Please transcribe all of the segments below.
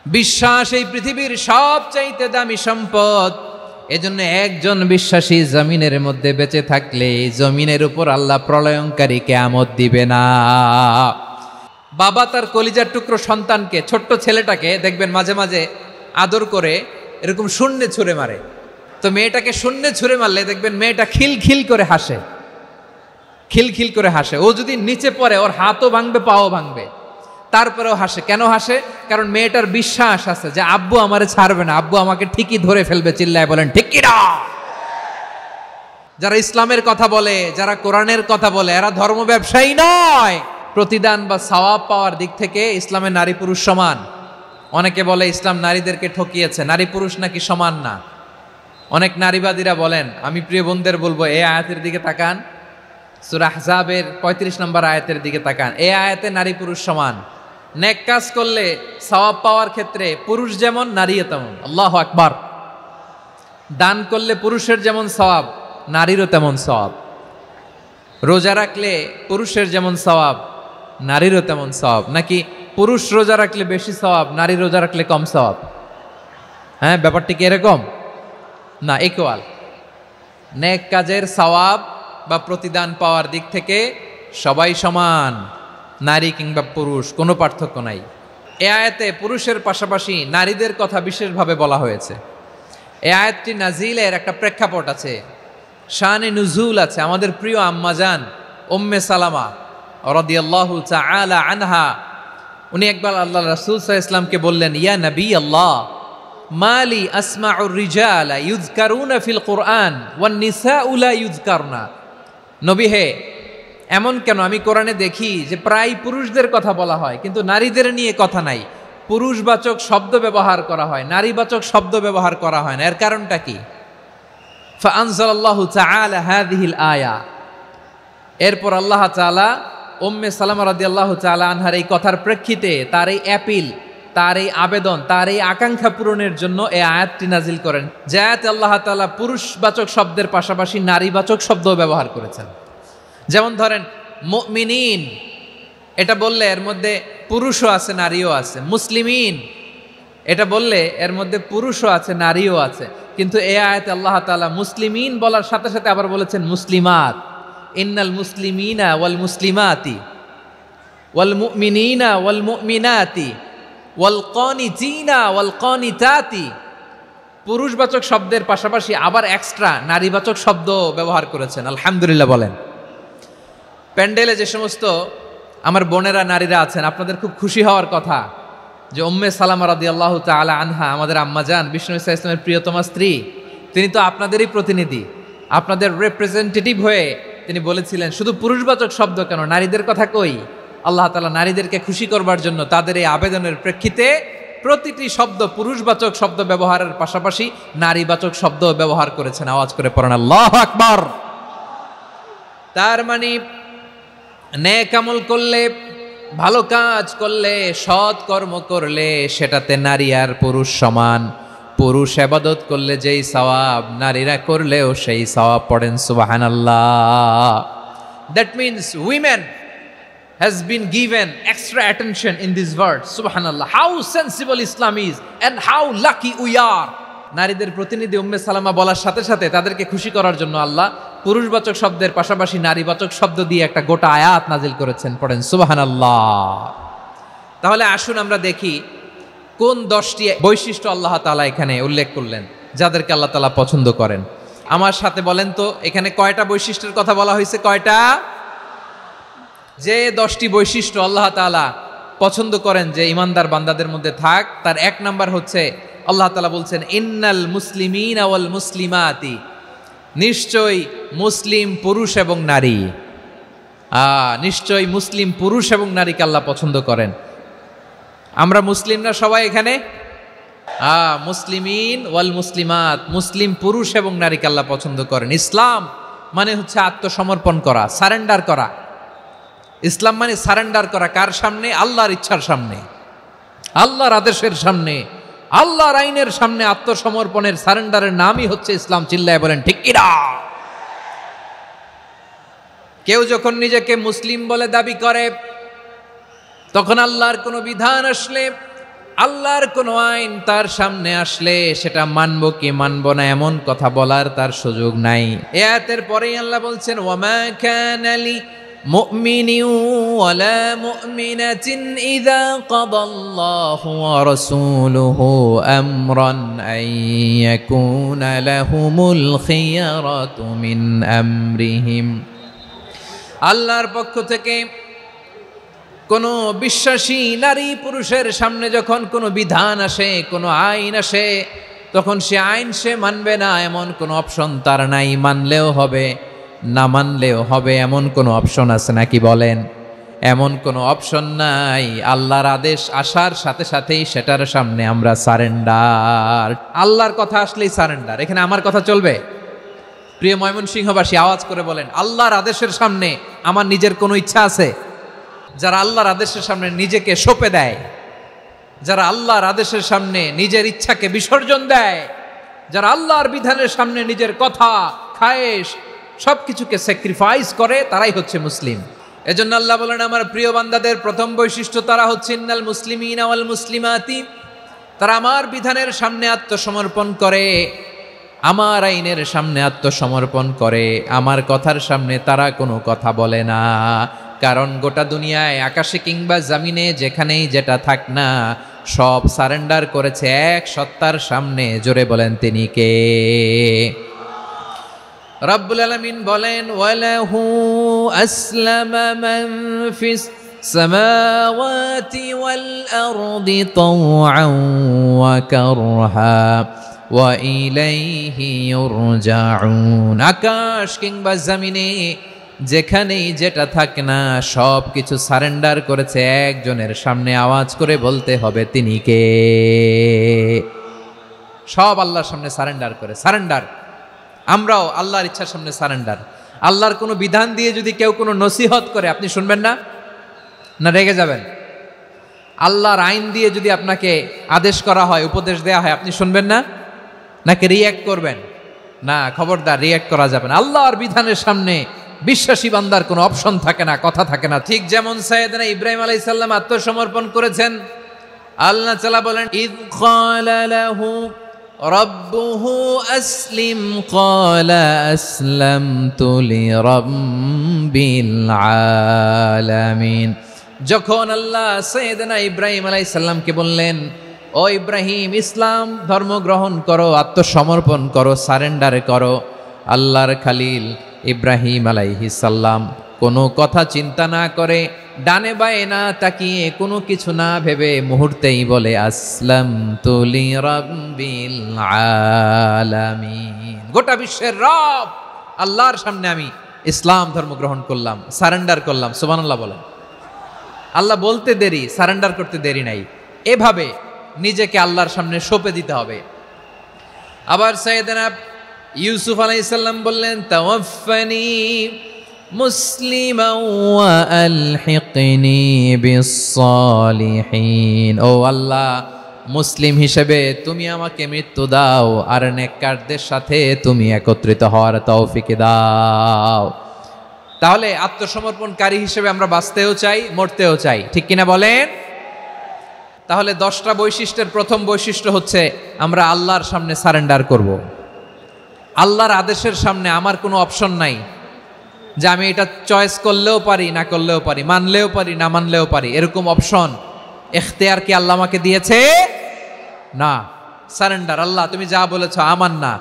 বিশ্বাস এই পৃথিবীর সবচাইতে দামি সম্পদ। এজন্য একজন বিশ্বাসী জমিনের মধ্যে বেঁচে থাকলে জমিনের উপর আল্লাহ প্রলয়ঙ্কারী কিয়ামত দিবে না। বাবা তার কলিজার টুকরো সন্তানকে, ছোট্ট ছেলেটাকে দেখবেন মাঝে মাঝে আদর করে এরকম শূন্যে ছুঁড়ে মারে। তো মেয়েটাকে শূন্যে ছুঁড়ে মারলে দেখবেন মেয়েটা খিলখিল করে হাসে, খিলখিল করে হাসে। ও যদি নিচে পড়ে ওর হাতও ভাঙবে, পাও ভাঙবে, তারপরেও হাসে। কেন হাসে? কারণ মেয়েটার বিশ্বাস আছে যে আব্বু আমারে ছাড়বে না, আব্বু আমাকে ঠিকই ধরে ফেলবে। চিল্লায় বলেন ঠিক কি না? যারা ইসলামের কথা বলে, যারা কোরআনের কথা বলে, এরা ধর্ম ব্যবসায়ী নয়। প্রতিদান বা সওয়াব পাওয়ার দিক থেকে ইসলামে নারী পুরুষ সমান। অনেকে বলে ইসলাম নারীদেরকে ঠকিয়েছে, নারী পুরুষ নাকি সমান না। অনেক নারীবাদীরা বলেন, আমি প্রিয় বোনদের বলবো এই আয়াতের দিকে তাকান, সূরা আহজাবের 35 নম্বর আয়াতের দিকে তাকান। এই আয়াতে নারী পুরুষ সমান। নেক কাজ করলে সওয়াব পাওয়ার ক্ষেত্রে পুরুষ যেমন নারীও তেমন। আল্লাহু আকবার। দান করলে পুরুষের যেমন সওয়াব, নারীরও তেমন সওয়াব। রোজা রাখলে পুরুষের যেমন সওয়াব, নারীরও তেমন সওয়াব। নাকি পুরুষ রোজা রাখলে বেশি সওয়াব, নারী রোজা রাখলে কম সওয়াব? হ্যাঁ, ব্যাপারটি কি এরকম না? ইকুয়াল। নেক কাজের সওয়াব বা প্রতিদান পাওয়ার দিক থেকে সবাই সমান, নারী কিংবা পুরুষ, কোনো পার্থক্য নাই। এ আয়াতে পুরুষের পাশাপাশি নারীদের কথা বিশেষভাবে বলা হয়েছে। এ আয়াতটি নাজিলের একটা প্রেক্ষাপট আছে, শানে নুজুল আছে। আমাদের প্রিয় আম্মাজান উম্মে সালামা রাদিয়াল্লাহু তাআলা আনহা, উনি একবার আল্লাহ রাসূল সাল্লাল্লাহু আলাইহি ওয়াসাল্লামকে বললেন, ইয়া নবী আল্লাহ, মালি আসমাউর রিজালা ইউযকারুনা ফিল কুরআন ওয়ান নিসাউ লা ইউযকারনা। নবী হে, এমন কেন আমি কোরআনে দেখি যে প্রায় পুরুষদের কথা বলা হয় কিন্তু নারীদের নিয়ে কথা নাই। পুরুষবাচক শব্দ ব্যবহার করা হয়, নারীবাচক শব্দ ব্যবহার করা হয় না। এর কারণটা কি? ফাআনজালাল্লাহু তাআলা হাযিহিল আয়া। এরপর আল্লাহ তাআলা উম্মে সালামা রাদিয়াল্লাহু তাআলা আনহার এই কথার প্রেক্ষিতে, তার এই অ্যাপিল, তার এই আবেদন, তার এই আকাঙ্ক্ষা পূরণের জন্য এই আয়াতটি নাজিল করেন। যে আয়াতে আল্লাহ তাআলা পুরুষবাচক শব্দের পাশাপাশি নারীবাচক শব্দও ব্যবহার করেছেন। যেমন ধরেন মুমিনিন, এটা বললে এর মধ্যে পুরুষও আছে নারীও আছে। মুসলিমিন, এটা বললে এর মধ্যে পুরুষও আছে নারীও আছে। কিন্তু এই আয়াতে আল্লাহ তাআলা মুসলিমিন বলার সাথে সাথে আবার বলেছেন মুসলিমাত। ইন্নাল মুসলিমিনা ওয়াল মুসলিমাতি ওয়াল মুমিনিনা ওয়াল মুমিনাতি ওয়াল কানিতিনা ওয়াল কানিতাতি। পুরুষবাচক শব্দের পাশাপাশি আবার এক্সট্রা নারীবাচক শব্দ ব্যবহার করেছেন। আলহামদুলিল্লাহ বলেন। প্যান্ডেলে যে সমস্ত আমার বোনেরা নারীরা আছেন, আপনাদের খুব খুশি হওয়ার কথা যে উম্মে সালামা রাদিয়াল্লাহু তাআলা আনহা, আমাদের আম্মাজান বিষ্ণু ইসা ইসলামের প্রিয়তমা স্ত্রী, তিনি তো আপনাদেরই প্রতিনিধি, আপনাদের রিপ্রেজেন্টেটিভ হয়ে তিনি বলেছিলেন শুধু পুরুষবাচক শব্দ কেন, নারীদের কথা কই। আল্লাহ তাআলা নারীদেরকে খুশি করবার জন্য তাদের এই আবেদনের প্রেক্ষিতে প্রতিটি শব্দ পুরুষবাচক শব্দ ব্যবহারের পাশাপাশি নারীবাচক শব্দ ব্যবহার করেছেন। আওয়াজ করে পড়েন আল্লাহু আকবার। তার মানে নেক আমল করলে, ভালো কাজ করলে, সৎ কর্ম করলে সেটাতে নারী আর পুরুষ সমান। পুরুষ ইবাদত করলে যেই সওয়াব, নারীরা করলেও সেই সওয়াব। পড়েন সুবহানাল্লাহ। That means women has been given extra attention in this verse. Subhanallah, how sensible Islam is and how lucky we are. নারীদের প্রতিনিধি উম্মে সালামা বলার সাথে সাথে তাদেরকে খুশি করার জন্য আল্লাহ পুরুষবাচক শব্দের পাশাপাশি নারীবাচক শব্দ দিয়ে একটা গোটা আয়াত নাজিল করেছেন। পড়েন সুবহানাল্লাহ। তাহলে আসুন আমরা দেখি কোন 10টি বৈশিষ্ট্য আল্লাহ তাআলা এখানে উল্লেখ করলেন যাদেরকে আল্লাহ তাআলা পছন্দ করেন। আমার সাথে বলেন তো, এখানে কয়টা বৈশিষ্ট্যের কথা বলা হয়েছে? কয়টা? যে 10টি বৈশিষ্ট্য আল্লাহ তাআলা পছন্দ করেন যে ইমানদার বান্দাদের মধ্যে থাক, তার 1 নাম্বার হচ্ছে আল্লাহ তাআলা বলছেন ইন্নাল মুসলিমিনা ওয়াল মুসলিমাতি, নিশ্চয়ই মুসলিম পুরুষ এবং নারী। নিশ্চয়ই মুসলিম পুরুষ এবং নারীকে আল্লাহ পছন্দ করেন। আমরা মুসলিম না সবাই এখানে? মুসলিমিন ওয়াল মুসলিমাত, মুসলিম পুরুষ এবং নারীকে আল্লাহ পছন্দ করেন। ইসলাম মানে হচ্ছে আত্মসমর্পণ করা, সারেন্ডার করা। ইসলাম মানে সারেন্ডার করা কার সামনে? আল্লাহর ইচ্ছার সামনে, আল্লাহর আদেশের সামনে, আল্লাহর আইনের সামনে আত্মসমর্পণের, সারেন্ডারের নামই হচ্ছে ইসলাম। চিল্লায় বলেন ঠিক কি না? কেউ যখন নিজেকে মুসলিম বলে দাবি করে, তখন আল্লাহর কোনো বিধান আসলে আল্লাহর কোনো আইন তার সামনে আসলে সেটা মানবো কি মানবো না এমন কথা বলার তার সুযোগ নাই। এই আয়াতের পরেই আল্লাহ বলছেন ওয়ামা কানা লি মুমিনিন ওয়ালা মুমিনাতিন ইযা কাদাল্লাহু ওয়া রাসূলুহু আমরান আন ইয়াকুনা লাহুমুল খিয়ারাতু মিন আমরিহিম। আল্লাহর পক্ষ থেকে কোনো বিশ্বাসী নারী পুরুষের সামনে যখন কোনো বিধান আসে, কোনো আইন আসে, তখন সে আইন সে মানবে না এমন কোনো অপশন তার নাই। মানলেও হবে, না মানলেও হবে এমন কোনো অপশন আছে নাকি বলেন? এমন কোনো অপশন নাই। আল্লাহর আদেশ আসার সাথে সাথেই সেটার সামনে আমরা সারেন্ডার। আল্লাহর কথা আসলেই সারেন্ডার। এখানে আমার কথা চলবে? প্রিয় ময়মনসিংহবাসী আওয়াজ করে বলেন, আল্লাহর আদেশের সামনে আমার নিজের কোনো ইচ্ছা আছে? যারা আল্লাহর আদেশের সামনে নিজেকে সঁপে দেয়, যারা আল্লাহর আদেশের সামনে নিজের ইচ্ছাকে বিসর্জন দেয়, যারা আল্লাহর বিধানের সামনে নিজের কথা, খায়েশ সবকিছুকে স্যাক্রিফাইস করে, তারাই হচ্ছে মুসলিম। এজন্য আল্লাহ বলেন আমার প্রিয় বান্দাদের প্রথম বৈশিষ্ট্য তারা হচ্ছে ইন্নাল মুসলিমিনা ওয়াল মুসলিমাতি, তারা আমার বিধানের সামনে আত্মসমর্পণ করে, আমার আইনের সামনে আত্মসমর্পণ করে, আমার কথার সামনে তারা কোনো কথা বলে না। কারণ গোটা দুনিয়ায় আকাশে কিংবা জমিনে যেখানেই যেটা থাক না, সব সারেন্ডার করেছে এক সত্তার সামনে। জোরে বলেন তিনি কে? রব্বুল আলামিন বলেন ওয়ালাহু আসলামা মান ফিস সামাওয়াতি ওয়াল আরদি তাওআন ওয়া কারহা ওয়া ইলাইহি ইউরজাউন। আকাশ কিংবা জমিনে যেখানেই যেটা থাক না, সব কিছু সারেন্ডার করেছে একজনের সামনে। আওয়াজ করে বলতে হবে তিনি কে? সব আল্লাহর সামনে সারেন্ডার করে। সারেন্ডার। আমরাও আল্লাহর ইচ্ছার সামনে সারেন্ডার। আল্লাহর কোনো বিধান দিয়ে যদি কেউ কোনো নসিহত করে, আপনি শুনবেন না? না রেগে যাবেন? আল্লাহর আইন দিয়ে যদি আপনাকে আদেশ করা হয়, উপদেশ দেয়া হয়, আপনি শুনবেন না? নাকি রিয়্যাক্ট করবেন? না, খবরদার, রিয়্যাক্ট করা যাবে না। আল্লাহর বিধানের সামনে বিশ্বাসী বান্দার কোনো অপশন থাকে না, কথা থাকে না। ঠিক যেমন সাইয়েদনা ইব্রাহিম আলাইহিস সালাম আত্মসমর্পণ করেছেন। আল্লাহ তাআলা বলেন ইয ক্বালা লাহু রাব্বুহু আসলিম ক্বালা আসলামতু লিরাব্বিল আলামিন। যখন আল্লাহ সাইয়েদনা ইব্রাহিম আলাইহিস সালামকে বললেন ও ইব্রাহিম, ইসলাম ধর্ম গ্রহণ করো, আত্মসমর্পণ করো, সারেন্ডার করো, আল্লাহর খালিল ইব্রাহিম আলাইহিস সালাম কোনো কথা চিন্তা না করে, ডানে বায়ে না তাকিয়ে, কোনো কিছু না ভেবে মুহূর্তেই বলে আসলামতু লিরাব্বিল আলামিন। গোটা বিশ্বের রব আল্লাহর সামনে আমি ইসলাম ধর্ম গ্রহণ করলাম, সারেন্ডার করলাম। সুবহানাল্লাহ বলেন। আল্লাহ বলতে দেরি, সারেন্ডার করতে দেরি নাই। এভাবে নিজেকে আল্লাহর সামনে সঁপে দিতে হবে। আবার সাইয়েদনা ইউসুফ আলাইহিস সালাম বললেন তাওয়াফফানি মুসলিমান ওয়া আলহিকনি বিস-সালিহিন। ও আল্লাহ, মুসলিম হিসেবে তুমি আমাকে মৃত্যু দাও, আর নেককারদের সাথে তুমি একত্রিত হওয়ার তৌফিক দাও। তাহলে আত্মসমর্পণকারী হিসেবে আমরা বাঁচতেও চাই, মরতেও চাই, ঠিক কিনা বলেন? তাহলে 10টা বৈশিষ্ট্যের প্রথম বৈশিষ্ট্য হচ্ছে আমরা আল্লাহর সামনে সারেন্ডার করব। আল্লাহর আদেশের সামনে আমার কোনো অপশন নাই যে আমি এটা চয়েস করলেও পারি, না করলেও পারি, মানলেও পারি, না মানলেও পারি, এরকম অপশন এখতিয়ার কি আল্লাহ আমাকে দিয়েছে? না। সারেন্ডার। আল্লাহ তুমি যা বলেছো আমান্না,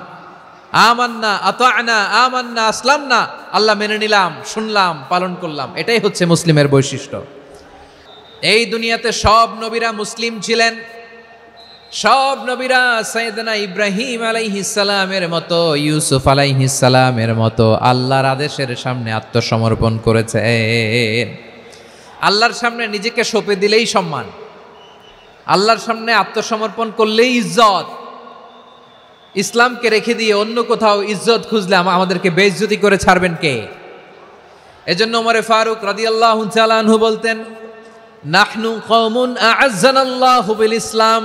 আমান্না, আতা'না, আমান্না, আসলামনা, আল্লাহ মেনে নিলাম, শুনলাম, পালন করলাম। এটাই হচ্ছে মুসলিমের বৈশিষ্ট্য। এই দুনিয়াতে সব নবীরা মুসলিম ছিলেন। সব নবীরা সাইয়েদনা ইব্রাহিম আলাইহিস সালামের মতো, ইউসুফ আলাইহিস সালামের মতো আল্লাহর আদেশের সামনে আত্মসমর্পণ করেছেন। আল্লাহর সামনে নিজেকে সঁপে দিলেই সম্মান, আল্লাহর সামনে আত্মসমর্পণ করলেই ইজ্জত। ইসলামকে রেখে দিয়ে অন্য কোথাও ইজ্জত খুঁজলে আমাদেরকে বেইজ্জতি করে ছাড়বেন কে? এজন্য ওমর ফারুক রাদিয়াল্লাহু তাআলা আনহু বলতেন নাহনু কওমুন আ'আজ্জানাল্লাহু বিল ইসলাম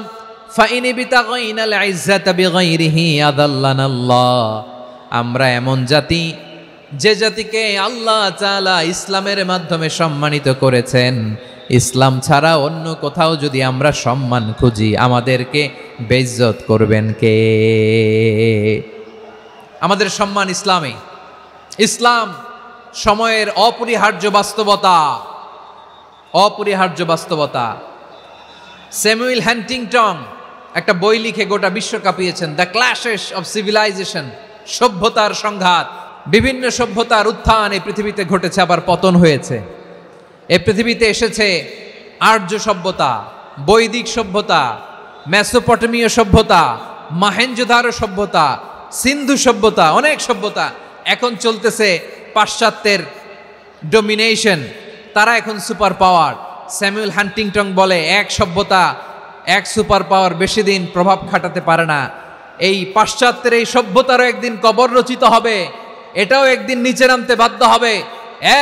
ফাইন বিতাগাইনাল ইজ্জাতা বিগাইরিহি আযাল্লানাল্লাহ। আমরা এমন জাতি, যে জাতিকে আল্লাহ তাআলা ইসলামের মাধ্যমে সম্মানিত করেছেন, ইসলাম ছাড়া অন্য কোথাও যদি আমরা সম্মান খুঁজি আমাদেরকে বেইজ্জত করবেন কে? আমাদের সম্মান ইসলামে। ইসলাম সময়ের অপরিহার্য বাস্তবতা, অপরিহার্য বাস্তবতা। স্যামুয়েল হান্টিংটন একটা বই লিখে গোটা বিশ্ব কাঁপিয়েছেন, দ্য ক্ল্যাশেস অফ সিভিলাইজেশন, সভ্যতার সংঘাত। বিভিন্ন সভ্যতার উত্থান এই পৃথিবীতে ঘটেছে, আবার পতন হয়েছে। এই পৃথিবীতে এসেছে আর্য সভ্যতা, বৈদিক সভ্যতা, মেসোপটেমীয় সভ্যতা, মহেঞ্জোদারো সভ্যতা, সিন্ধু সভ্যতা, অনেক সভ্যতা। এখন চলতেছে পাশ্চাত্যের ডোমিনেশন, তারা এখন সুপার পাওয়ার। স্যামুয়েল হান্টিংটন বলে এক সভ্যতা, এক সুপার পাওয়ার বেশি দিন প্রভাব খাটাতে পারে না। এই পাশ্চাত্যের এই সভ্যতারও একদিন কবর রচিত হবে, এটাও একদিন নিচে নামতে বাধ্য হবে।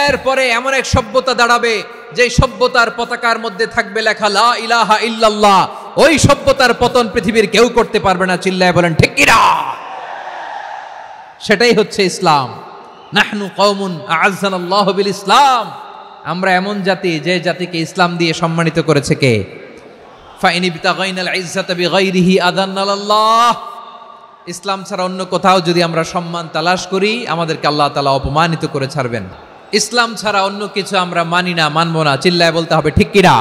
এরপরে এমন এক সভ্যতা দাঁড়াবে যে সভ্যতার পতাকার মধ্যে থাকবে লেখা লা ইলাহা ইল্লাল্লাহ। ওই সভ্যতার পতন পৃথিবীর কেউ করতে পারবে না, চিল্লায় বলেন ঠিক কিনা? সেটাই হচ্ছে ইসলাম। নাহনু কওমুন আ'আজ্জানাল্লাহু বিল ইসলাম, আমরা এমন জাতি যে জাতিকে ইসলাম দিয়ে সম্মানিত করেছে কে? ফাইন ইবতাগাইনাল ইজ্জাতা বিগাইরিহি আযান্নাল্লাহ, ইসলাম ছাড়া অন্য কোথাও যদি আমরা সম্মান তালাশ করি আমাদেরকে আল্লাহ তাআলা অপমানিত করে ছাড়বেন। ইসলাম ছাড়া অন্য কিছু আমরা মানি না, মানবো না, চিল্লায় বলতে হবে ঠিক কিনা?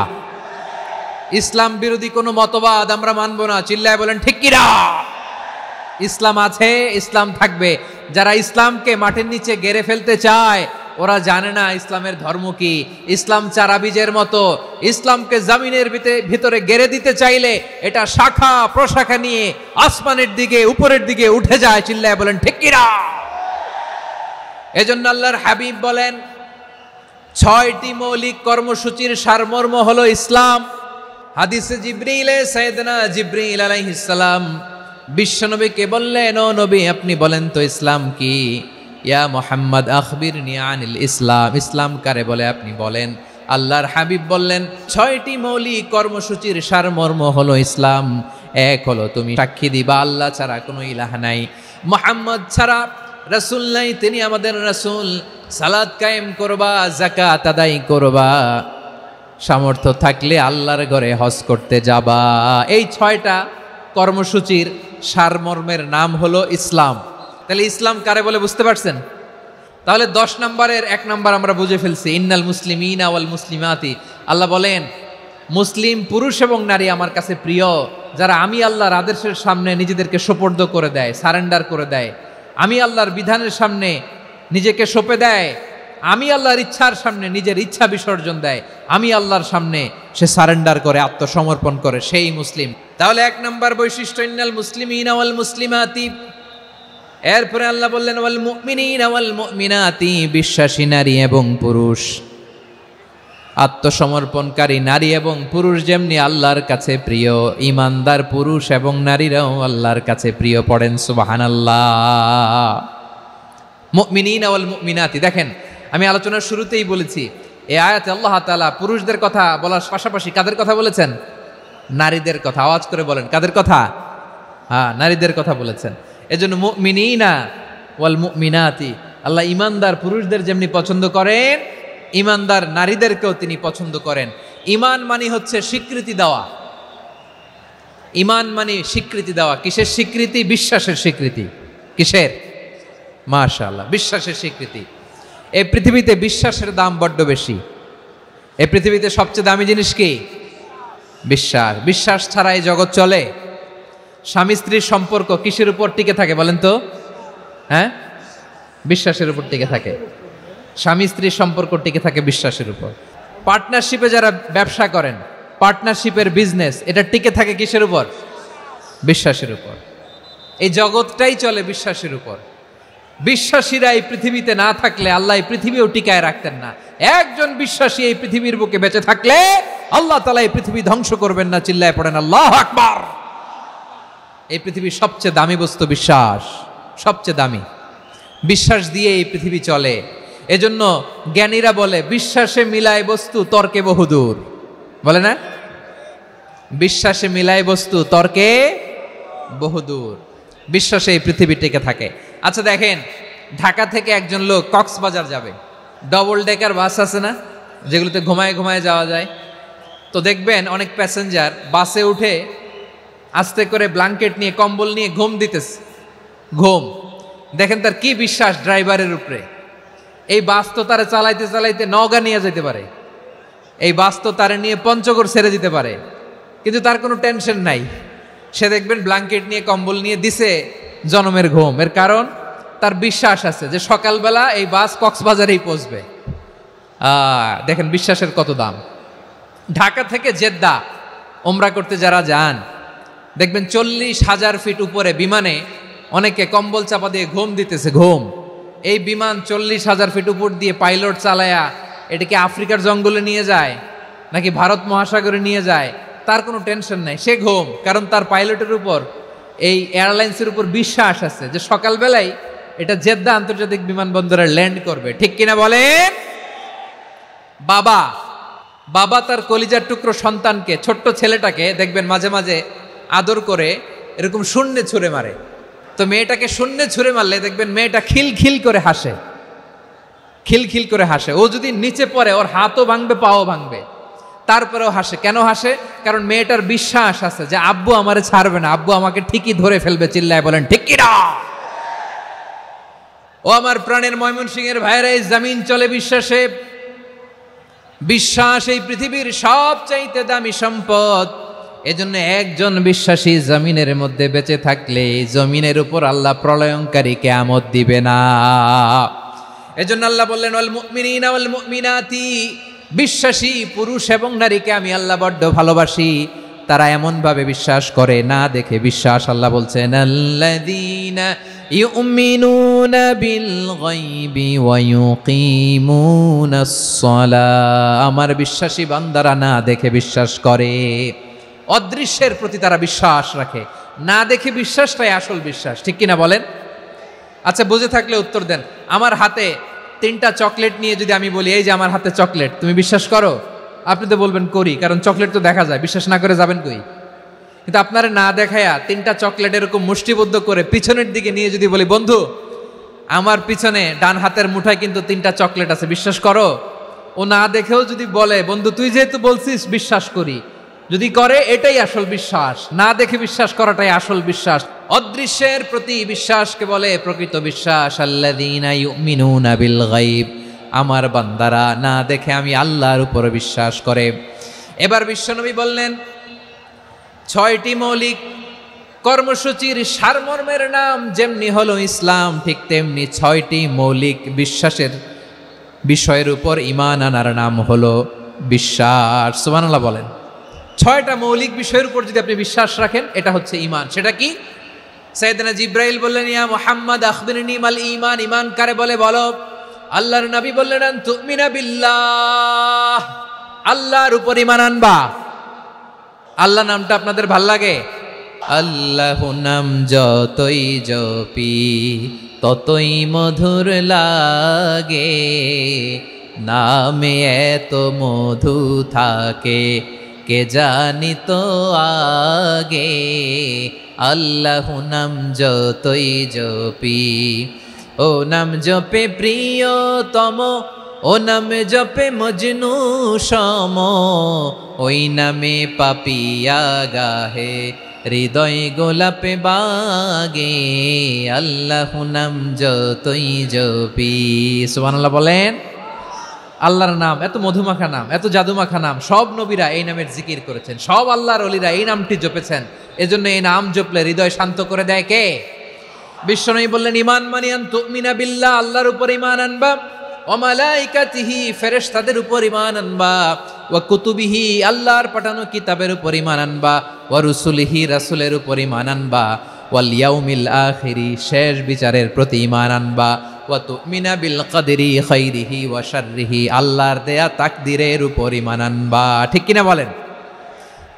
ইসলাম বিরোধী কোনো মতবাদ আমরা মানবো না, চিল্লায় বলেন ঠিক কিনা? ইসলাম আছে, ইসলাম থাকবে। যারা ইসলামকে মাটির নিচে গেড়ে ফেলতে চায় ওরা জানে না ইসলামের ধর্ম কি। ইসলাম চারা বীজের মতো, ইসলামকে জমিনের ভিতরে গেড়ে দিতে চাইলে এটা শাখা প্রশাখা নিয়ে আসমানের দিকে, উপরের দিকে উঠে যায়, চিল্লায় বলেন ঠিক কিনা? এজন্য আল্লাহর হাবিব বলেন 6টি মৌলিক কর্মসূচির সারমর্ম হলো ইসলাম। হাদিসে জিবরিলে সাইয়েদনা জিবরিল আলাইহিস সালাম বিশ্বনবীকে বললেন, ও নবী আপনি বলেন তো ইসলাম কি? ইয়া মুহাম্মদ আখবিরনি আনিল ইসলাম, ইসলাম কারে বলে আপনি বলেন। আল্লাহর হাবিব বললেন 6টি মৌলিক কর্মসূচির সারমর্ম হলো ইসলাম। এক হলো তুমি সাক্ষী দিবা আল্লাহ ছাড়া কোনো ইলাহ নাই, মুহাম্মদ ছাড়া রাসূল নাই, তিনি আমাদের রাসূল। সালাত কায়েম করবা, যাকাত আদায় করবা, সামর্থ্য থাকলে আল্লাহর ঘরে হজ করতে যাবা। এই 6টা কর্মসূচির সারমর্মের নাম হলো ইসলাম। তাহলে ইসলাম কারে বলে বুঝতে পারছেন? তাহলে 10 নম্বরের 1 নম্বর আমরা বুঝে ফেলছি, ইন্নাল মুসলিমিনা ওয়াল মুসলিমাতি। আল্লাহ বলেন মুসলিম পুরুষ এবং নারী আমার কাছে প্রিয়, যারা আমি আল্লাহর আদেশের সামনে নিজেদেরকে সোপর্দ করে দেয়, সারেন্ডার করে দেয়, আমি আল্লাহর বিধানের সামনে নিজেকে সঁপে দেয়, আমি আল্লাহর ইচ্ছার সামনে নিজের ইচ্ছা বিসর্জন দেয়, আমি আল্লাহর সামনে সে সারেন্ডার করে, আত্মসমর্পণ করে, সেই মুসলিম। তাহলে 1 নম্বর বৈশিষ্ট্য ইন্নাল মুসলিমিনা ওয়াল মুসলিমাতি। এরপরে আল্লাহ বললেন ওয়াল মুমিনিনা ওয়াল মুমিনাতি, বিশ্বাসী নারী এবং পুরুষ, আত্মসমর্পণকারী নারী এবং পুরুষ যেমনি আল্লাহর কাছে প্রিয়, ইমানদার পুরুষ এবং নারীরাও আল্লাহর কাছে প্রিয়। পড়েন সুবহানাল্লাহ। মুমিনিনা ওয়াল মুমিনাতি। দেখেন আমি আলোচনার শুরুতেই বলেছি এই আয়াতে আল্লাহ তাআলা পুরুষদের কথা বলার পাশাপাশি কাদের কথা বলেছেন? নারীদের কথা। আওয়াজ করে বলেন কাদের কথা? হ্যাঁ, নারীদের কথা বলেছেন। এজন্য মুমিনিনা ওয়াল মুমিনাতি, আল্লাহ ইমানদার পুরুষদের যেমনি পছন্দ করেন ইমানদার নারীদেরকেও তিনি পছন্দ করেন। ঈমান মানে হচ্ছে স্বীকৃতি দেওয়া। ঈমান মানে স্বীকৃতি দেওয়া। কিসের স্বীকৃতি? বিশ্বাসের স্বীকৃতি। কিসের? মাশাআল্লাহ, বিশ্বাসের স্বীকৃতি। এই পৃথিবীতে বিশ্বাসের দাম বড্ড বেশি। এই পৃথিবীতে সবচেয়ে দামি জিনিস কি? বিশ্বাস। বিশ্বাস ছাড়া এই জগৎ চলে? স্বামী স্ত্রীর সম্পর্ক কিসের উপর টিকে থাকে বলেন তো? হ্যাঁ, বিশ্বাসের উপর টিকে থাকে। স্বামী স্ত্রীর সম্পর্ক টিকে থাকে বিশ্বাসের উপর। পার্টনারশিপে যারা ব্যবসা করেন, পার্টনারশিপের বিজনেস, এটা টিকে থাকে কিসের উপর? বিশ্বাসের উপর। এই জগৎটাই চলে বিশ্বাসের উপর। বিশ্বাসীরা এই পৃথিবীতে না থাকলে আল্লাহ এই পৃথিবীও টিকায় রাখতেন না। একজন বিশ্বাসী এই পৃথিবীর বুকে বেঁচে থাকলে আল্লাহ তাআলা এই পৃথিবী ধ্বংস করবেন না। চিল্লায় পড়েন আল্লাহু আকবার। এই পৃথিবীর সবচেয়ে দামি বস্তু বিশ্বাস, সবচেয়ে দামি। বিশ্বাস দিয়ে এই পৃথিবী চলে। এজন্য জ্ঞানীরা বলে বিশ্বাসে মিলায় বস্তু, তর্কে বহুদূর। বলে না? বিশ্বাসে মিলায় বস্তু, তর্কে বহুদূর। বিশ্বাসে এই পৃথিবী টিকে থাকে। আচ্ছা দেখেন, ঢাকা থেকে একজন লোক কক্সবাজার যাবে, ডবল ডেকার বাস আছে না যেগুলোতে ঘুমায় ঘুমায় যাওয়া যায়, তো দেখবেন অনেক প্যাসেঞ্জার বাসে উঠে আস্তে করে ব্ল্যাঙ্কেট নিয়ে কম্বল নিয়ে ঘুম দিতেছে, ঘুম। দেখেন তার কি বিশ্বাস ড্রাইভারের উপরে। এই বাস তো তারা চালাইতে চালাইতে নওগাঁ নিয়ে যেতে পারে, এই বাস তো তারা নিয়ে পঞ্চগড় ছেড়ে দিতে পারে, কিন্তু তার কোনো টেনশন নাই। সে দেখবেন ব্ল্যাঙ্কেট নিয়ে কম্বল নিয়ে দিছে জনমের ঘুম। এর কারণ তার বিশ্বাস আছে যে সকালবেলা এই বাস কক্সবাজারেই পৌঁছবে। দেখেন বিশ্বাসের কত দাম। ঢাকা থেকে জেদ্দা ওমরা করতে যারা যান দেখবেন 40,000 ফিট উপরে বিমানে অনেকে কম্বল চাপা দিয়ে ঘুম দিতেছে, ঘুম। এই বিমান 40,000 ফিট উপর দিয়ে পাইলট চালায়া এটাকে আফ্রিকার জঙ্গলে নিয়ে যায় নাকি ভারত মহাসাগরে নিয়ে যায়, তার কোনো টেনশন নাই, সে ঘুম। কারণ তার পাইলটের উপর, এই এয়ারলাইন্সের উপর বিশ্বাস আছে যে সকালবেলায় এটা জেদ্দা আন্তর্জাতিক বিমানবন্দরে ল্যান্ড করবে। ঠিক কিনা বলেন? বাবা বাবা তার কলিজার টুকরো সন্তানকে, ছোট্ট ছেলেটাকে দেখবেন মাঝে মাঝে আদর করে এরকম শূন্যে ছুঁড়ে মারে। তো মেয়েটাকে শূন্যে ছুঁড়ে মারলে দেখবেন মেয়েটা খিলখিল করে হাসে, খিলখিল করে হাসে। ও যদি নিচে পড়ে ওর হাতও ভাঙবে, পাও ভাঙবে, তারপরেও হাসে। কেন হাসে? কারণ মেয়েটার বিশ্বাস আছে যে আব্বু আমারে ছাড়বে না, আব্বু আমাকে ঠিকই ধরে ফেলবে। চিল্লায় বলেন ঠিক কিনা? ও আমার প্রাণের ময়মনসিংহের ভাইরা, এই জমিন চলে বিশ্বাসে। বিশ্বাস এই পৃথিবীর সবচাইতে দামি সম্পদ। এজন্য একজন বিশ্বাসী জমিনের মধ্যে বেঁচে থাকলে জমিনের উপর আল্লাহ প্রলয়ঙ্কারী কিয়ামত দিবে না। এজন্য আল্লাহ বললেন ওয়াল মুমিনিনা ওয়াল মুমিনাতি, বিশ্বাসী পুরুষ এবং নারীকে আমি আল্লাহ বড্ড ভালোবাসি। তারা এমন ভাবে বিশ্বাস করে না দেখে বিশ্বাস। আল্লাহ বলছেন আল্লাযীনা ইউমিনুনা বিল গায়বি ওয়া ইউকিমুনাস সালাহ, আমার বিশ্বাসী বান্দারা না দেখে বিশ্বাস করে। অদৃশ্যের প্রতি তারা বিশ্বাস রাখে, না দেখে বিশ্বাসটাই আসল বিশ্বাস। ঠিক কিনা বলেন? আচ্ছা, বুঝে থাকলে উত্তর দেন। আমার হাতে 3টা চকলেট নিয়ে যদি আমি বলি এই যে আমার হাতে চকলেট, তুমি বিশ্বাস করো? আপনি তো বলবেন করি, কারণ চকলেট তো দেখা যায়, বিশ্বাস না করে যাবেন কই? কিন্তু আপনারা না দেখায়া 3টা চকলেট এরকম মুষ্টিবদ্ধ করে পিছনের দিকে নিয়ে যদি বলি বন্ধু আমার পিছনে ডান হাতের মুঠায় কিন্তু 3টা চকলেট আছে, বিশ্বাস করো? ও না দেখেও যদি বলে বন্ধু তুই যেহেতু বলছিস বিশ্বাস করি, যদি করে এটাই আসল বিশ্বাস। না দেখে বিশ্বাস করাটাই আসল বিশ্বাস। অদৃশ্যের প্রতি বিশ্বাসকে বলে প্রকৃত বিশ্বাস। আল্লাযীনা ইউমিনুনা বিল গায়ব, আমার বান্দারা না দেখে আমি আল্লাহর উপর বিশ্বাস করে। এবার বিশ্বনবী বললেন 6টি মৌলিক কর্মসূচির সারমর্মের নাম যেমনি হলো ইসলাম, ঠিক তেমনি 6টি মৌলিক বিশ্বাসের বিষয়ের উপর ঈমান আনার নাম হলো বিশ্বাস। সুবহানাল্লাহ বলেন। 6টা মৌলিক বিষয়ের উপর যদি আপনি বিশ্বাস রাখেন এটা হচ্ছে ঈমান। সেটা কি? সাইয়েদনা জিব্রাইল বললেন ইয়া মুহাম্মদ আখবিরনি মাল ঈমান, ঈমান কারে বলে বলো। আল্লাহর নবী বললেন আন তুমিনা বিল্লাহ, আল্লাহর উপর ঈমান আনবা। আল্লাহ নামটা আপনাদের ভাল লাগে? আল্লাহ নাম যতই জপি ততই মধুর লাগে, নামে এত মধু থাকে কে জানি তো আগে। আল্লাহ নাম যতই জপি, ও নাম জপে প্রিয়তম, ও নামে জপে মজনু সম, ওই নামে পাপিয়া গাহে হৃদয় গোলাপে বাগে। আল্লাহ নাম যতই জপি। সুবহানাল্লাহ বলেন। আল্লাহর নাম এত মধুমাখা নাম, এত জাদুমাখা নাম, সব নবীরা এই নামের জিকির করেছেন, সব আল্লাহর ওলিরা এই নামটি জপেছেন। এজন্য এই নাম জপলে হৃদয় শান্ত করে দেয় কে? বিশ্বনবী বললেন ঈমান মানে আন তুমিনা বিল্লাহ, আল্লাহর উপর ঈমান আনবা, ওয়া মালাইকাতিহি ফেরেশতাদের উপর ঈমান আনবা, ওয়া কুতুবিহি আল্লাহর পাঠানো কিতাবের উপর ঈমান আনবা, ওয়া রুসুলিহি রাসূলের উপর ঈমান আনবা, ওয়াল ইয়াউমিল আখিরি শেষ বিচারের প্রতি ঈমান আনবা, ওয়া তুমিনা বিল কদরি খাইরিহি ওয়া শাররিহি আল্লাহর দেয়া তাকদীরের উপর ঈমান আনবা। ঠিক কিনা বলেন?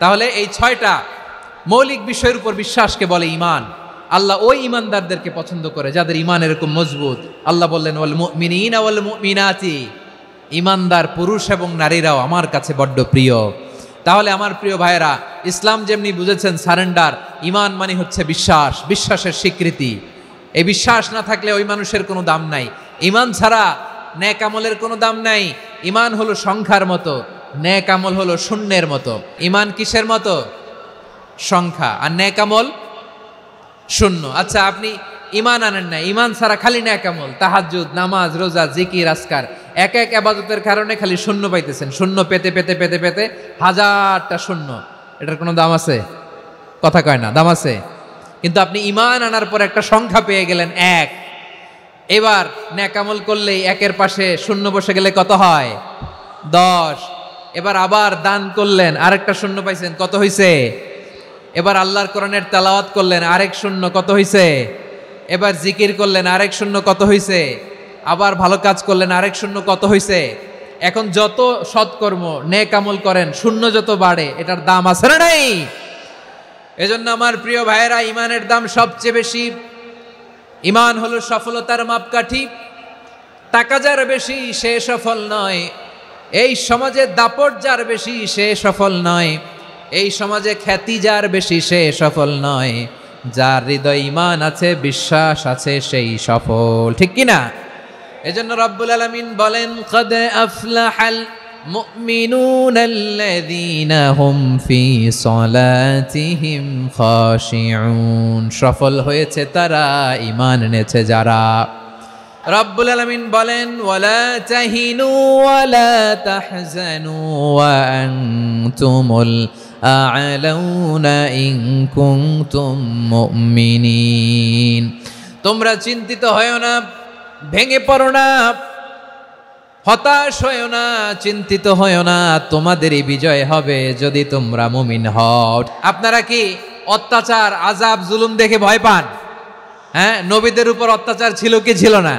তাহলে এই 6টা মৌলিক বিষয়ের উপর বিশ্বাসকে বলে ঈমান। আল্লাহ ওই ঈমানদারদেরকে পছন্দ করে যাদের ঈমান এরকম মজবুত। আল্লাহ বললেন ওয়াল মুমিনিনা ওয়াল মুমিনাতি, ঈমানদার পুরুষ এবং নারীরাও আমার কাছে বড্ড প্রিয়। তাহলে আমার প্রিয় ভাইয়েরা, ইসলাম যেমনি বুঝেছেন সারেন্ডার, ঈমান মানে হচ্ছে বিশ্বাস, বিশ্বাসের স্বীকৃতি। এই বিশ্বাস না থাকলে ওই মানুষের কোনো দাম নাই। ঈমান ছাড়া নেক আমলের কোনো দাম নাই। ঈমান হলো সংখ্যার মতো, নেক আমল হলো শূন্যের মতো। ঈমান কিসের মতো? সংখ্যা। আর নেক আমল শূন্য। আচ্ছা, আপনি ঈমান আনেন না, ঈমান ছাড়া খালি নেক আমল, তাহাজ্জুদ, নামাজ, রোজা, জিকির, আজকার, এক এক ইবাদতের কারণে খালি শূন্য পাইতেছেন। শূন্য পেতে পেতে পেতে পেতে হাজারটা শূন্য। এটার কোনো দাম আছে? কথা কয় না, দাম আছে। কিন্তু আপনি ঈমান আনার পর একটা সংখ্যা পেয়ে গেলেন, এক। এবার নেক আমল করলেই একের পাশে শূন্য বসে গেলে কত হয়? 10। এবার আবার দান করলেন, আরেকটা শূন্য পাইছেন, কত হইছে? এবার আল্লাহর কোরআনের তেলাওয়াত করলেন, আরেক শূন্য, কত হইছে? এবার জিকির করলেন, আরেক শূন্য, কত হইছে? আবার ভালো কাজ করলেন, আরেক শূন্য, কত হইছে? এখন যত সৎকর্ম নেক আমল করেন, শূন্য যত বাড়ে, এটার দাম আছে না নাই? এজন্য আমার প্রিয় ভাইয়েরা, ঈমানের দাম সবচেয়ে বেশি। ঈমান হলো সফলতার মাপকাঠি। টাকা যার বেশি সে সফল নয়, এই সমাজে দাপট যার বেশি সে সফল নয়, এই সমাজে খ্যাতি যার বেশি সে সফল নয়, যার হৃদয় ঈমান আছে, বিশ্বাস আছে, সেই সফল। ঠিক কিনা? এজন্য রব্বুল আলামিন বলেন, কদ আফলাহাল মুমিনুনাল্লাযীনা হুম ফি সলাতিহিম খাশিউন। সফল হয়েছে তারা, ঈমান এনেছে যারা। রব্বুল আলামিন বলেন, ওয়ালা তাহিনু ওয়ালা তাহজানু ওয়া আনতুমুল আ'লাউনা ইন কুনতুম মুমিনিন। তোমরা চিন্তিত হয়ো না, ভেঙে পড়ো না, হতাশ হয়ো না, চিন্তিত হয়ো না, তোমাদেরই বিজয় হবে যদি তোমরা মুমিন হও। আপনারা কি অত্যাচার, আযাব, জুলুম দেখে ভয় পান? হ্যাঁ, নবীদের উপর অত্যাচার ছিল কি ছিল না?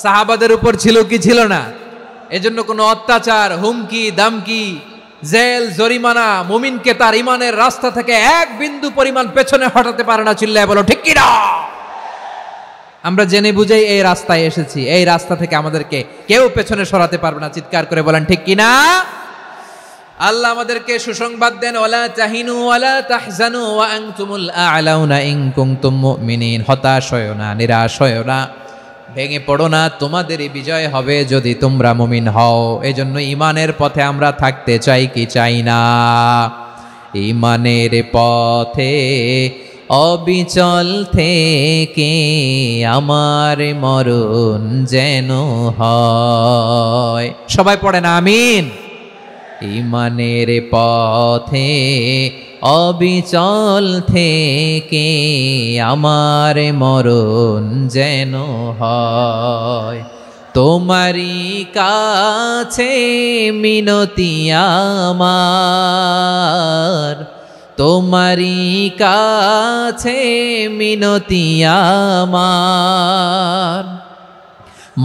সাহাবাদের উপর ছিল কি ছিল না? এজন্য কোনো অত্যাচার, হুমকি, দামকি, জেল, জরিমানা মুমিনকে তার ঈমানের রাস্তা থেকে এক বিন্দু পরিমাণ পেছনে হটাতে পারে না। চিল্লায় বলো ঠিক কিনা? আমরা জেনে বুঝেই এই রাস্তায় এসেছি, এই রাস্তা থেকে আমাদেরকে কেউ পেছনে সরাতে পারবে না। চিৎকার করে বলেন ঠিক কিনা? আল্লাহ আমাদেরকে সুসংবাদ দেন, ওয়ালা তাহিনু ওয়ালা তাহজানু ওয়া আনতুমুল আ'লাউনা ইন কুনতুম মুমিনিন। হতাশ হয়ো না, নিরাশ হয়ো না, ভেঙে পড়ো না, তোমাদেরই বিজয় হবে যদি তোমরা মুমিন হও। এজন্য ঈমানের পথে আমরা থাকতে চাই কি চাই না? ঈমানের পথে অবিচল থেকে আমার মরণ যেন হয়। সবাই পড়েন আমিন। ঈমানের পথে অবিচল থেকে আমার মরণ যেন হয়। তোমারই কাছে মিনতি আমার, তোমারই কাছে মিনতি আমার,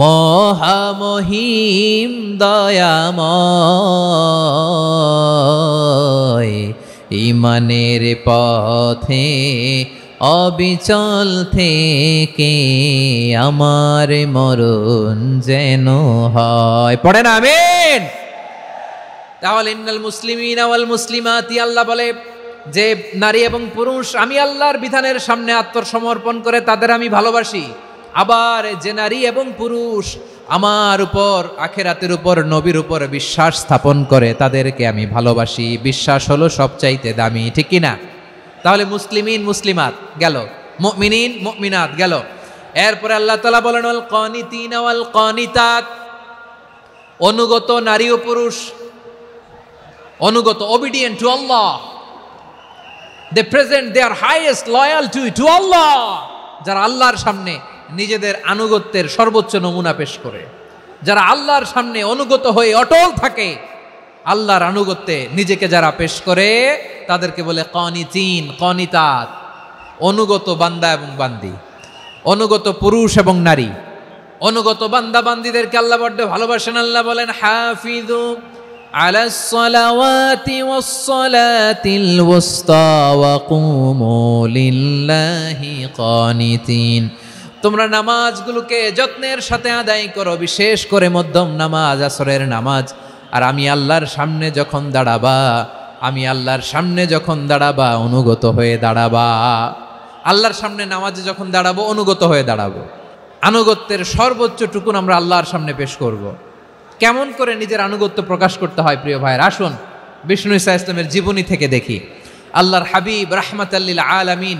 মহামহিম দয়াময়। ঈমানের পথে অবিচল থেকে আমার মরণ যেন হয়। পড়েন আমিন। তাহলে ইন্নাল মুসলিমিনা ওয়াল মুসলিমাতি, আল্লাহ বলে যে নারী এবং পুরুষ আমি আল্লাহর বিধানের সামনে আত্মসমর্পণ করে তাদের আমি ভালোবাসি। আবার যে নারী এবং পুরুষ আমার উপর, আখিরাতের উপর, নবীর উপর বিশ্বাস স্থাপন করে তাদেরকে আমি ভালোবাসি। বিশ্বাস হলো সবচাইতে দামি। ঠিক কিনা? তাহলে মুসলিমিন মুসলিমাত গেল, মুমিনিন মুমিনাত গেল। এরপরে আল্লাহ তাআলা বলেন, ওয়াল কানিতিনা ওয়াল কানিতাত, অনুগত নারী ও পুরুষ, অনুগত, obedient to Allah, they present their highest loyalty to Allah, যারা আল্লাহর সামনে নিজেদের আনুগত্যের সর্বোচ্চ নমুনা পেশ করে, যারা আল্লাহর সামনে অনুগত হয়ে অটল থাকে, আল্লাহর আনুগত্যে নিজেকে যারা পেশ করে তাদেরকে বলে কানিতিন, কানিতাত, অনুগত বান্দা এবং বান্দি, অনুগত পুরুষ এবং নারী। অনুগত বান্দা বান্দিদেরকে আল্লাহ বড্ড ভালোবাসেন। আল্লাহ বলেন, হাফিযু আলাস সালাওয়াতি ওয়াস সালাতিল ওয়াসতা ওয়া কুমু লিল্লাহি কানিতিন। তোমরা নামাজগুলোকে যত্নের সাথে আদায় করো, বিশেষ করে মধ্যম নামাজ, আসরের নামাজ। আর আমি আল্লাহর সামনে যখন দাঁড়াবা, আমি আল্লাহর সামনে যখন দাঁড়াবা অনুগত হয়ে দাঁড়াবা। আল্লাহর সামনে নামাজে যখন দাঁড়াবো অনুগত হয়ে দাঁড়াবো। আনুগত্যের সর্বোচ্চ টুকুন আমরা আল্লাহর সামনে পেশ করব। কেমন করে নিজের আনুগত্য প্রকাশ করতে হয় প্রিয় ভাইয়ের, আসুন বিষ্ণু ঈসা ইসলামের জীবনী থেকে দেখি। আল্লাহর হাবিব রাহমাতাল লিল আলামিন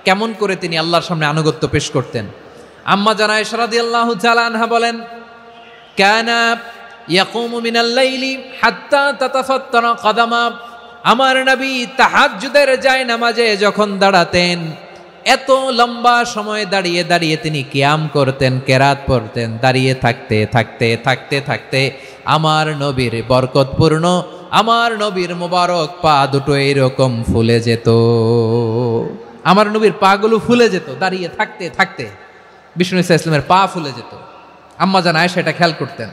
কেমন করে তিনি আল্লাহর সামনে আনুগত্য পেশ করতেন। আম্মা জানা আয়েশা রাদিয়াল্লাহু তাআলা আনহা বলেন, কানা ইয়াকুমু মিনাল লাইলি হাত্তা তাতাফাত্তারা কদামা, আমার নবী তাহাজ্জুদের জায়নামাজে যখন দাঁড়াতেন এত লম্বা সময় দাঁড়িয়ে দাঁড়িয়ে তিনি কিয়াম করতেন, কেরাত পড়তেন। দাঁড়িয়ে থাকতে থাকতে থাকতে থাকতে আমার নবীর বরকতপূর্ণ, আমার নবীর মোবারক পা দুটো এরকম ফুলে যেত, আমার নবীর পাগুলো ফুলে যেত দাঁড়িয়ে থাকতে থাকতে। বিষ্ণু ঈসা ইসলামের পা ফুলে যেত। আম্মা জান আয়েশা এটা খেয়াল করতেন।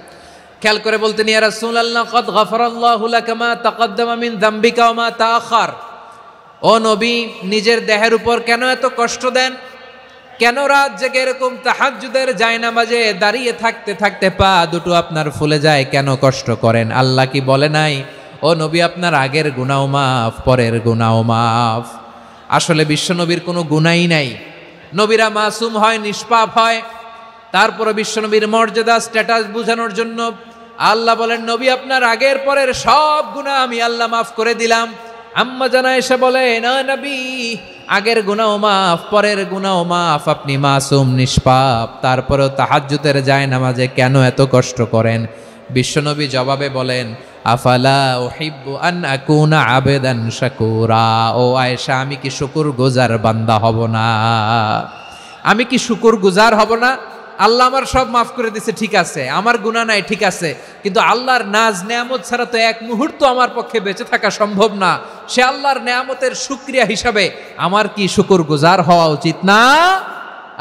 খেয়াল করে বলতেন, ইয়া রাসূলুল্লাহ কদ গফারাল্লাহু লাকা মা তাকদ্দামা মিন যামবিকা ওয়া মা তাআখার। ও নবী, নিজের দেহের উপর কেন এত কষ্ট দেন? কেন রাত জেগে এরকম তাহাজ্জুদের জায়নামাজে দাঁড়িয়ে থাকতে থাকতে পা দুটো আপনার ফুলে যায়, কেন কষ্ট করেন? আল্লাহ কি বলে নাই, ও নবী আপনার আগের গুনাহ মাফ, পরের গুনাহ মাফ? আসলে বিশ্বনবীর কোনো গুনাই নাই। নবীরা মাসুম হয়, নিষ্পাপ হয়। তারপরে বিশ্বনবীর মর্যাদা স্ট্যাটাস বোঝানোর জন্য আল্লাহ বলেন, নবী আপনার আগের পরের সব গুনাহ আমি আল্লাহ মাফ করে দিলাম। আম্মা জানা এসে বলে, না নবী, আগের গুনাহ মাফ, পরের গুনাহ মাফ, আপনি মাসুম নিষ্পাপ, তারপরেও তাহাজ্জুদের জায়নামাজে কেন এত কষ্ট করেন? বিশ্বনবী জবাবে বলেন, আফালা উহিব্বু আন আকুনা আবেদান শাকুরা। ও আয়েশা, আমি কি শুকরগুজার বান্দা হব না? আমি কি শুকরগুজার হব না? আল্লাহ আমার সব মাফ করে দিছে, ঠিক আছে, আমার গুনাহ নাই, ঠিক আছে, কিন্তু আল্লাহর নাজ নেয়ামত ছাড়া তো এক মুহূর্ত আমার পক্ষে বেঁচে থাকা সম্ভব না। সে আল্লাহর নেয়ামতের শুকরিয়া হিসাবে আমার কি শুকরগুজার হওয়া উচিত না?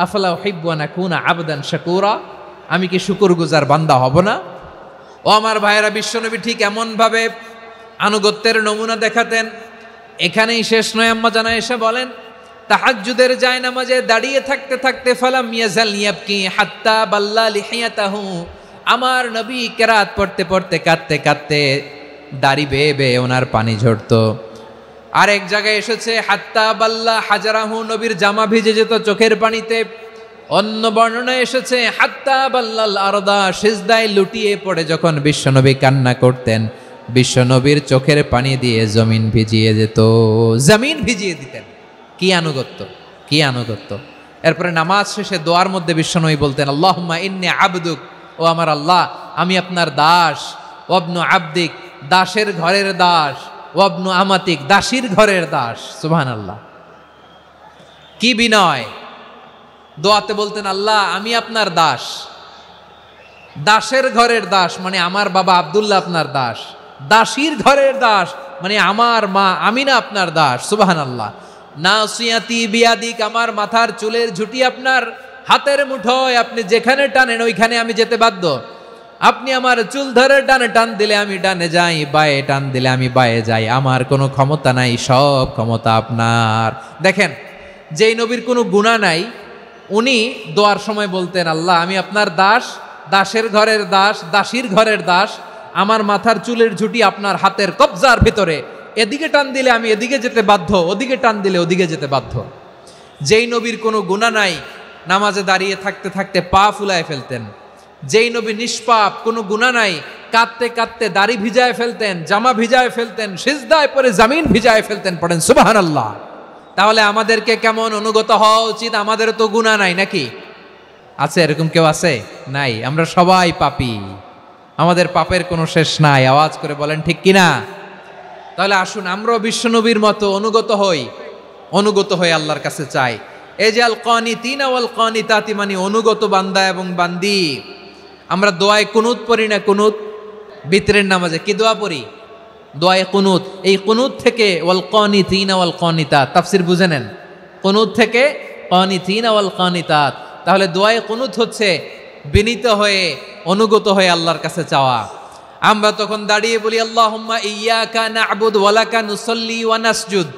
আফালা উহিব্বু আন আকুনা আবদান শাকুরা। আমি কি শুকরগুজার বান্দা হব না? ও আমার ভাইয়েরা, বিশ্বনবী ঠিক এমনভাবে আনুগত্যের নমুনা দেখাতেন। এখানেই শেষ নয়। আম্মা জানা এসে বলেন, তাহাজ্জুদের জায়নামাজে দাঁড়িয়ে থাকতে থাকতে ফালাম ইয়াজাল ইয়াবকি হাত্তা বাল্লা লিহিয়াতাহু। আমার নবী কেরাত পড়তে পড়তে কাঁদতে কাঁদতে দাড়ি বেয়ে বেয়ে ওনার পানি ঝরতো। আর এক জায়গায় এসেছে হাত্তা বাল্লা হাজারাহু, নবীর জামা ভিজে যেত চোখের পানিতে। অন্য বর্ণনায় এসেছে হাত্তা বাল্লাল আরদা, সিজদায় লুটিয়ে পড়ে যখন বিশ্বনবী কান্না করতেন, বিশ্বনবীর চোখের পানি দিয়ে জমিন ভিজিয়ে যেত, জমিন ভিজিয়ে দিতেন। কি আনুগত্য, কি আনুগত্য! এরপরে নামাজ শেষে দোয়ার মধ্যে বিশ্বনবী বলতেন, আল্লাহুম্মা ইন্নী আবদুক, ও আমার আল্লাহ, আমি আপনার দাস। ওয়াবনু আবদিক, দাসের ঘরের দাস। ওয়াবনু আমাতিক, দাসীর ঘরের দাস। সুবহানাল্লাহ, কি বিনয়! দোয়াতে বলতেন, আল্লাহ আমি আপনার দাস। দাসের ঘরের দাস মানে আমার বাবা আব্দুল্লাহ আপনার দাস। দাসীর ঘরের দাস মানে আমার মা আমিনা আপনার দাস। সুবহানাল্লাহ। নাসিয়াতি বিয়াদিক, আমার মাথার চুলের ঝুঁটি আপনার হাতের মুঠোয়, আপনি যেখানে টানেন ওইখানে আমি যেতে বাধ্য। আপনি আমার চুল ধরে ডানে টান দিলে আমি ডানে যাই, বায়ে টান দিলে আমি বায়ে যাই। আমার কোনো ক্ষমতা নাই, সব ক্ষমতা আপনার। দেখেন, যেই নবীর কোনো গুনাহ নাই উনি দোয়ার সময় বলতেন, আল্লাহ আমি আপনার দাস, দাসের ঘরের দাস, দাসীর ঘরের দাস। আমার মাথার চুলের ঝুঁটি আপনার হাতের কবজার ভিতরে, এদিকে টান দিলে আমি এদিকে যেতে বাধ্য, ওদিকে টান দিলে ওদিকে যেতে বাধ্য। যেই নবীর কোনো গুনাহ নাই নামাজে দাঁড়িয়ে থাকতে থাকতে পা ফুলায় ফেলতেন। যেই নবী নিষ্পাপ, কোনো গুনাহ নাই, কাঁদতে কাঁদতে দাড়ি ভিজায় ফেলতেন, জামা ভিজায় ফেলতেন, সিজদায় পরে জমিন ভিজায় ফেলতেন। পড়েন সুবহানাল্লাহ। তাহলে আমাদেরকে কেমন অনুগত হওয়া উচিত? আমাদের তো গুনাহ নাই নাকি? আছে এরকম কেউ? আছে? নাই। আমরা সবাই পাপী, আমাদের পাপের কোনো শেষ নাই। আওয়াজ করে বলেন ঠিক কিনা? তাহলে আসুন আমরাও বিশ্বনবীর মতো অনুগত হই, অনুগত হয়ে আল্লাহর কাছে চাই। এই যে আল কানিতিনা ওয়াল কানিতাতি, মানে অনুগত বান্দা এবং বান্দি। আমরা দোয়ায় কুনুত পড়ি না? কুনুত বিতরের নামাজে কি দোয়া পড়ি? দোয়ায়ে কুনুত। এই কুনুত থেকে ওয়াল কানিতিনা ওয়াল কানিতাত, তাফসীর বুঝে নেন। কুনুত থেকে কানিতিনা ওয়াল কানিতাত। তাহলে দোয়ায়ে কুনুত হচ্ছে বিনীত হয়ে, অনুগত হয়ে আল্লাহর কাছে চাওয়া। আমরা তখন দাঁড়িয়ে বলি, আল্লাহুম্মা ইয়্যাকা না'বুদু ওয়া লাকা নুসাল্লি ওয়া নাসজুদ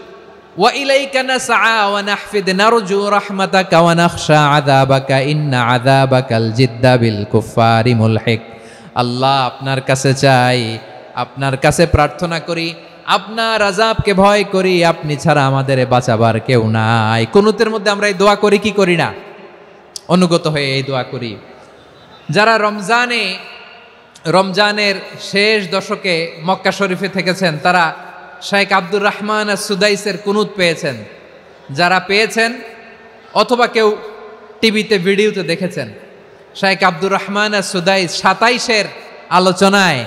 ওয়া ইলাইকা নাসআ ওয়া নাহফিদ নারজু রাহমাতাকা ওয়া নাখশা আযাবাকা ইন্না আযাবাকাল জিদ্দা বিল কুফফারি মুলহিক। আল্লাহ আপনার কাছে চাই, আপনার কাছে প্রার্থনা করি, আপনার আযাবকে ভয় করি, আপনি ছাড়া আমাদের বাঁচাবার কেউ নাই। কুনুতের মধ্যে আমরা এই দোয়া করি কি করি না? অনুগত হয়ে এই দোয়া করি। যারা রমজানে রমজানের শেষ দশকে মক্কা শরীফে থেকেছেন, তারা শাইখ আব্দুর রহমান সুদাইসের কুনুত পেয়েছেন। যারা পেয়েছেন অথবা কেউ টিভিতে ভিডিওতে দেখেছেন, শাইখ আব্দুর রহমান সুদাইস 27-এর আলোচনায়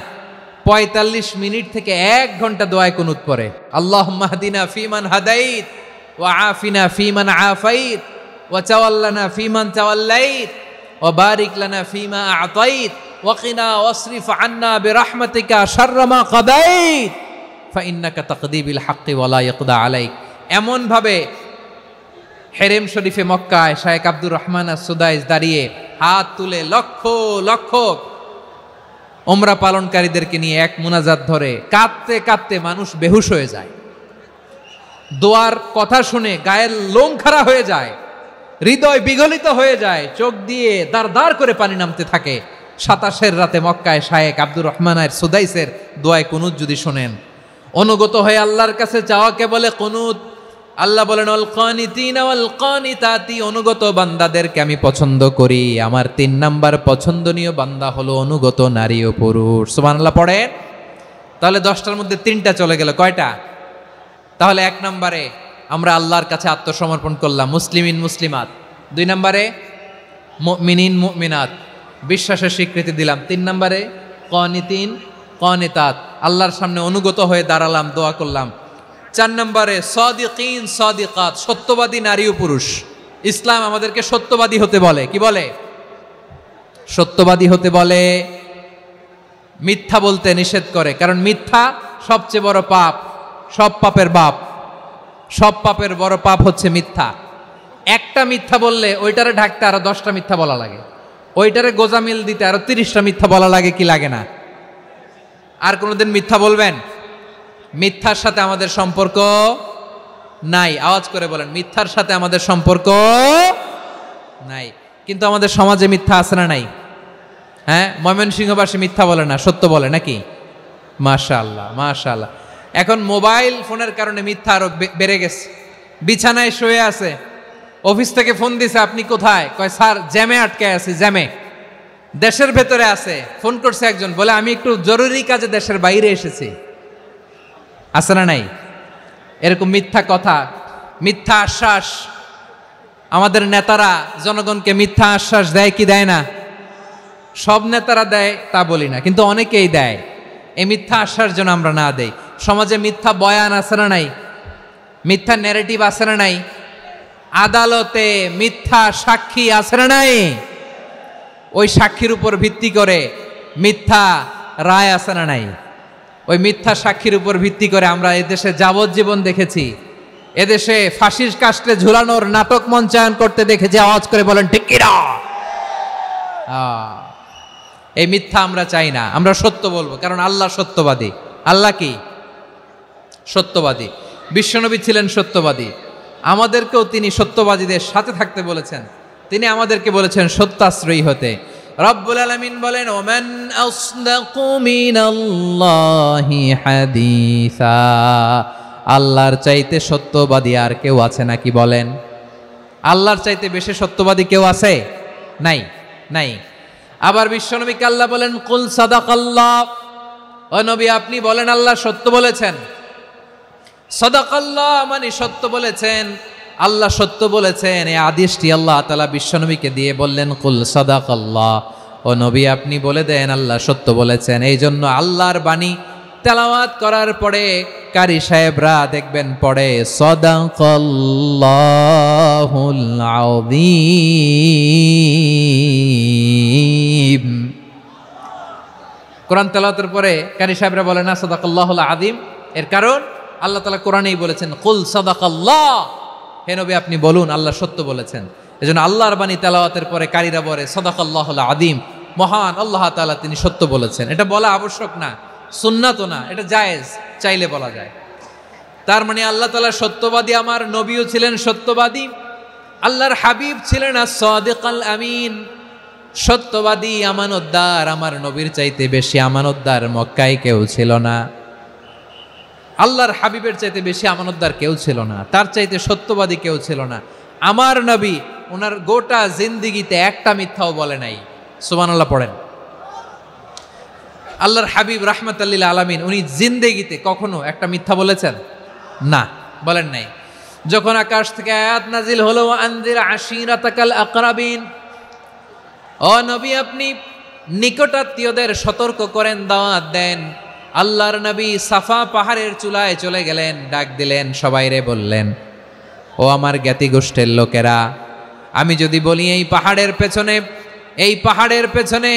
45 মিনিট থেকে 1 ঘন্টা দোয়ায় কুনুত পড়ে। আল্লাহুম্মা হদিনা ফিমান হাদাইত ওয়া আফিনা ফিমান আফাইত ওয়া তাওয়াল্লানা ফিমান তাওয়াল্লাইত ওয়া বারিক লানা ফিমা আ'তাইত ওয়া কিনা ওয়াসরিফ আন্না বিরহমাতিকা শাররা মা কাদাইত ফাইন্নাকা তাকদি বিল হাক্কি ওয়া লা ইয়াকদা আলাইক। এমন ভাবে হেরেম শরীফে মক্কায় শাইখ আব্দুর রহমান সুদাইস দাঁড়িয়ে হাত তুলে লক্ষ লক্ষ উমরা পালনকারীদেরকে নিয়ে এক মুনাজাত ধরে কাঁদতে কাঁদতে মানুষ বেহুশ হয়ে যায়। দোয়ার কথা শুনে গায়ের লোম খাড়া হয়ে যায়, হৃদয় বিগলিত হয়ে যায়, চোখ দিয়ে দাঁড় দাঁড় করে পানি নামতে থাকে। 27-এর রাতে মক্কায় শাইখ আব্দুর রহমান সুদাইসের দোয়ায় কুনুত যদি শোনেন, অনুগত হয়ে আল্লাহর কাছে চাওয়াকে বলে কুনুত। আল্লাহ বলেন আল কানিতিনা ওয়াল কানিতাতি, অনুগত বান্দাদেরকে আমি পছন্দ করি। আমার 3 নাম্বার পছন্দনীয় বান্দা হলো অনুগত নারী ও পুরুষ। সুবহানাল্লাহ পড়েন। তাহলে 10টার মধ্যে 3টা চলে গেল, কয়টা? তাহলে 1 নম্বরে আমরা আল্লাহর কাছে আত্মসমর্পণ করলাম, মুসলিমিন মুসলিমাত। 2 নম্বরে মুমিনিন মুমিনাত, বিশ্বাসের স্বীকৃতি দিলাম। 3 নম্বরে কানিতিন কানিতাত, আল্লাহর সামনে অনুগত হয়ে দাঁড়ালাম, দোয়া করলাম। 4 নম্বরে সাদিকিন সাদিকাত, সত্যবাদী নারী ও পুরুষ। ইসলাম আমাদেরকে সত্যবাদী হতে বলে। কি বলে? সত্যবাদী হতে বলে, মিথ্যা বলতে নিষেধ করে। কারণ মিথ্যা সবচেয়ে বড় পাপ, সব পাপের বাপ। সব পাপের বড় পাপ হচ্ছে মিথ্যা। একটা মিথ্যা বললে ওইটারে ঢাকতে আরো 10টা মিথ্যা বলা লাগে, ওইটারে গোজামিল দিতে আরো 30টা মিথ্যা বলা লাগে। কি লাগে না? আর কোনোদিন মিথ্যা বলবেন? মিথ্যার সাথে আমাদের সম্পর্ক নাই। আওয়াজ করে বলেন, মিথ্যার সাথে আমাদের সম্পর্ক নাই। কিন্তু আমাদের সমাজে মিথ্যা আছে না নাই? হ্যাঁ, ময়মনসিংহবাসী মিথ্যা বলে না, সত্য বলে নাকি? মাশাআল্লাহ মাশাআল্লাহ। এখন মোবাইল ফোনের কারণে মিথ্যা আরো বেড়ে গেছে। বিছানায় শুয়ে আছে, অফিস থেকে ফোন দিছে, আপনি কোথায়? কয় স্যার জ্যামে আটকে আছি, জ্যামে। দেশের ভেতরে আছে, ফোন করছে একজন, বলে আমি একটু জরুরি কাজে দেশের বাইরে এসেছি। আছে না নাই? এরকম মিথ্যা কথা, মিথ্যা আশ্বাস। আমাদের নেতারা জনগণকে মিথ্যা আশ্বাস দেয় কি দেয় না? সব নেতারা দেয় তা বলি না, কিন্তু অনেকেই দেয়। এই মিথ্যা আশ্বাস যেন আমরা না দেই। সমাজে মিথ্যা বয়ান আছে না নাই? মিথ্যা ন্যারেটিভ আছে না নাই? আদালতে মিথ্যা সাক্ষী আছে না নাই? ওই সাক্ষীর উপর ভিত্তি করে মিথ্যা রায় আছে না নাই? ওই মিথ্যা সাক্ষীর উপর ভিত্তি করে আমরা এদেশে যাবজ্জীবন দেখেছি, এদেশে ফাঁসির কাস্টে ঝুলানোর নাটক মঞ্চায়ন করতে দেখেছি। আওয়াজ করে বলেন ঠিক কিনা? এই মিথ্যা আমরা চাই না, আমরা সত্য বলবো, কারণ আল্লাহ সত্যবাদী। আল্লাহ কি? সত্যবাদী। বিশ্বনবী ছিলেন সত্যবাদী, আমাদেরকেও তিনি সত্যবাদীদের সাথে থাকতে বলেছেন। তিনি আমাদেরকে বলেছেন সত্যাশ্রয়ী হতে। রব্বুল আলামিন বলেন, ওমান আসদাকু মিনাল্লাহি হাদিসা, আল্লাহর চাইতে সত্যবাদী আর কেউ আছে নাকি বলেন? আল্লাহর চাইতে বেশি সত্যবাদী কেউ আছে? নাই, নাই। আবার বিশ্বনবীকে আল্লাহ বলেন, কুল সাদাকাল্লাহ, ও নবী আপনি বলেন আল্লাহ সত্য বলেছেন। সাদাকাল্লাহ মানে সত্য বলেছেন, আল্লাহ সত্য বলেছেন। এই আদেশটি আল্লাহ তাআলা বিশ্বনবীকে দিয়ে বললেন, কুল সাদাকাল্লাহ, ও নবী আপনি বলে দেন আল্লাহ সত্য বলেছেন। এই জন্য আল্লাহর বাণী তেলাওয়াত করার পরে কারি সাহেবরা দেখবেন পড়ে সাদাকাল্লাহুল আযীম। কোরআন তেলাওয়াতের পরে কারি সাহেবরা বলে না সাদাকাল্লাহুল আযীম। এর কারণ আল্লাহ তাআলা কোরআনেই বলেছেন, কুল সাদাকাল্লাহ, হে নবী আপনি বলুন আল্লাহ সত্য বলেছেন। এজন্য আল্লাহর বাণী তেলাওয়াতের পরে কারীরা বলে সাদাকাল্লাহুল আযীম, মহান আল্লাহ তাআলা তিনি সত্য বলেছেন। এটা বলা আবশ্যক না, সুন্নাতও না, এটা জায়েজ, চাইলে বলা যায়। তার মানে আল্লাহ তাআলা সত্যবাদী, আমার নবীও ছিলেন সত্যবাদী, আল্লাহর হাবিব ছিলেন as-সাদিকাল আমিন, সত্যবাদী আমানতদার। আমার নবীর চাইতে বেশি আমানতদার মক্কায় কেউ ছিল না, আল্লাহর হাবিবের চাইতে বেশি আমানতদার কেউ ছিল না, তার চাইতে সত্যবাদী কেউ ছিল না। আমার নবী ওনার গোটা জিন্দিগিতে একটা মিথ্যাও বলে নাই। সুবহানাল্লাহ পড়েন। আল্লাহর হাবিব রাহমাতাল লিল আলামিন উনি জিন্দেগিতে কখনো একটা মিথ্যা বলেছেন? না, বলেন নাই। যখন আকাশ থেকে আয়াত নাজিল হলো, আনজির আশিরাতাকাল আকরাবিন, ও নবী আপনি নিকটাত্মীয়দের সতর্ক করেন, দাওয়াত দেন। আল্লাহর নবী সাফা পাহাড়ের চূড়ায় চলে গেলেন, ডাক দিলেন, সবাইরে বললেন, ও আমার জ্ঞাতি গোষ্ঠীর লোকেরা, আমি যদি বলি এই পাহাড়ের পেছনে